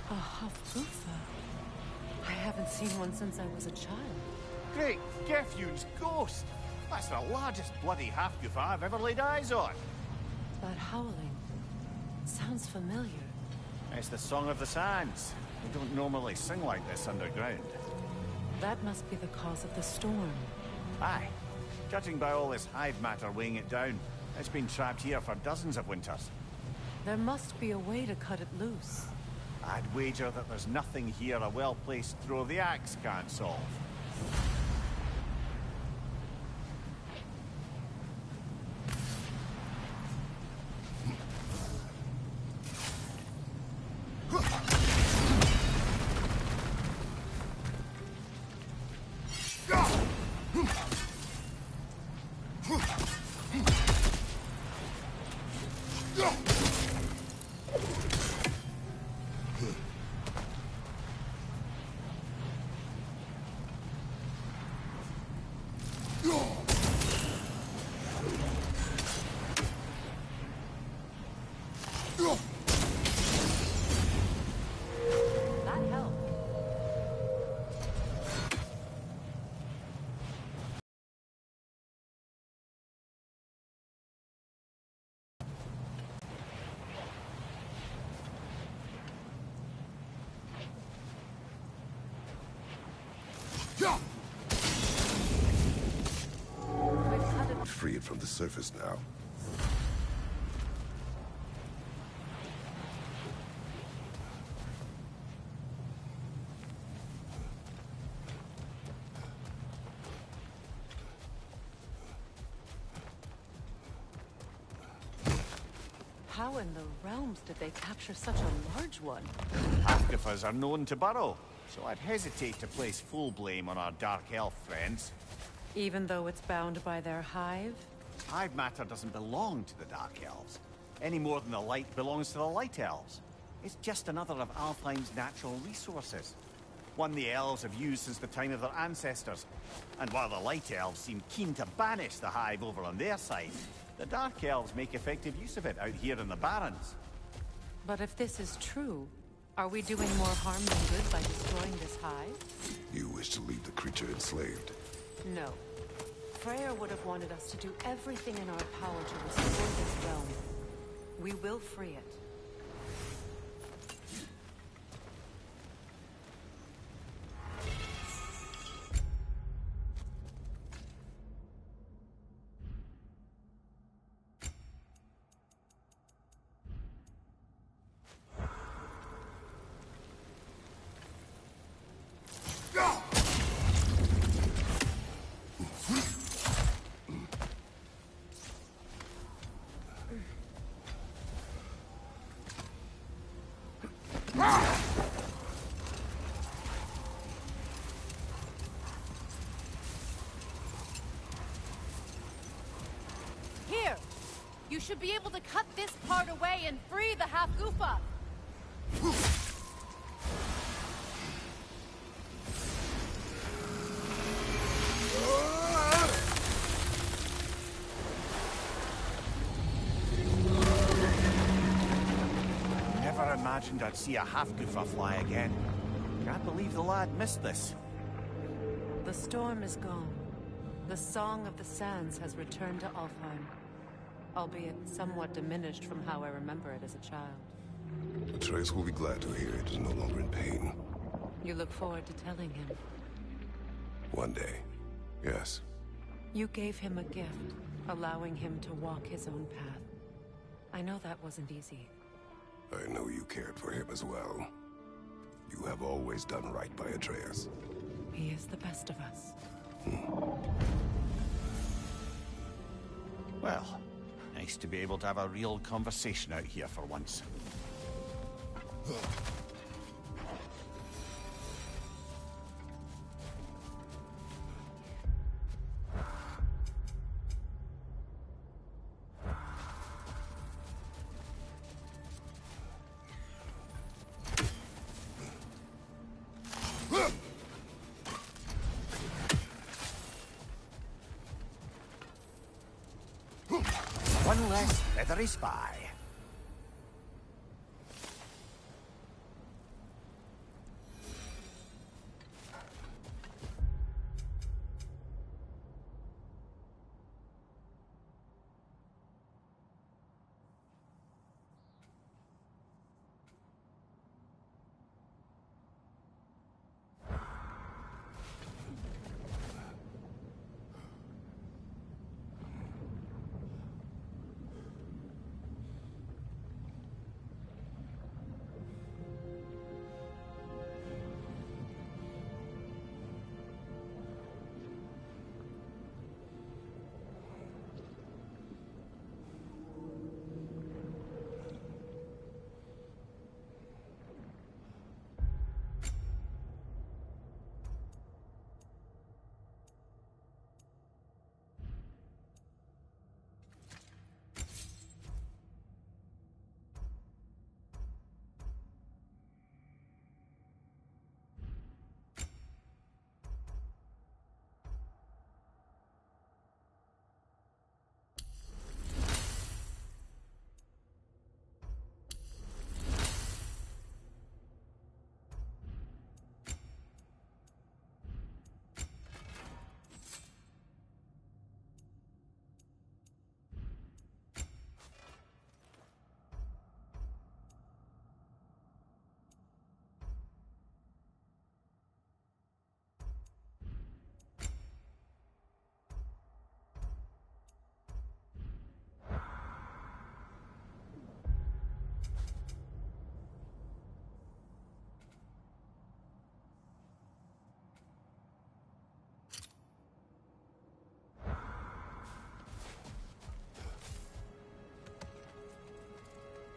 A Hafgufa. I haven't seen one since I was a child. Great Gefyun's ghost! That's the largest bloody half-goof I've ever laid eyes on. That howling sounds familiar. It's the Song of the Sands. We don't normally sing like this underground. That must be the cause of the storm. Aye. Judging by all this hive matter weighing it down, it's been trapped here for dozens of winters. There must be a way to cut it loose. I'd wager that there's nothing here a well-placed throw of the axe can't solve. That helped. Free it from the surface now. How in the realms did they capture such a large one? Half-goofers are known to burrow, so I'd hesitate to place full blame on our Dark Elf friends. Even though it's bound by their hive? Hive matter doesn't belong to the Dark Elves, any more than the light belongs to the Light Elves. It's just another of Alfheim's natural resources. One the elves have used since the time of their ancestors. And while the Light Elves seem keen to banish the hive over on their side, the Dark Elves make effective use of it out here in the Barrens. But if this is true, are we doing more harm than good by destroying this hive? You wish to leave the creature enslaved. No. Freyr would have wanted us to do everything in our power to restore this realm. We will free it. Here! You should be able to cut this part away and free the half-goofa! Never imagined I'd see a half-goofa fly again. Can't believe the lad missed this. The storm is gone. The Song of the Sands has returned to Alfheim, albeit somewhat diminished from how I remember it as a child. Atreus will be glad to hear it is no longer in pain. You look forward to telling him. One day, yes. You gave him a gift, allowing him to walk his own path. I know that wasn't easy. I know you cared for him as well. You have always done right by Atreus. He is the best of us. Well, nice to be able to have a real conversation out here for once. One less feathery spy.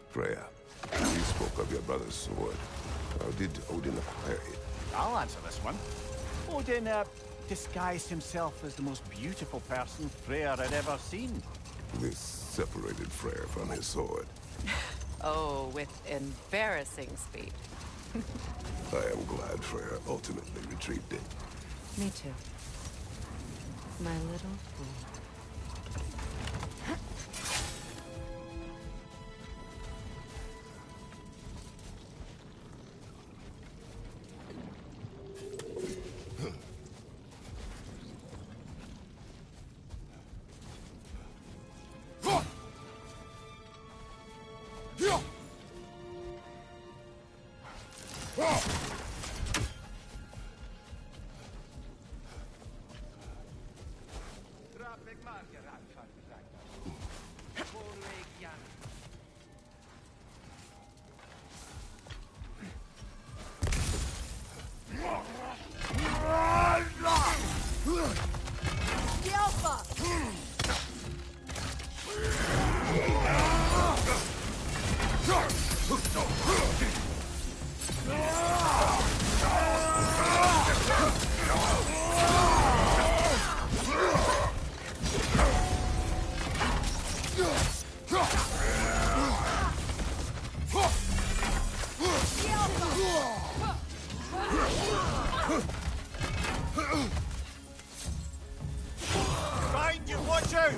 Freya, you spoke of your brother's sword. How did Odin acquire it? I'll answer this one. Odin, disguised himself as the most beautiful person Freyr had ever seen. This separated Freyr from his sword. Oh, with embarrassing speed. I am glad Freyr ultimately retrieved it. Me too. My little fool. The Alpha! Behind you, watch out!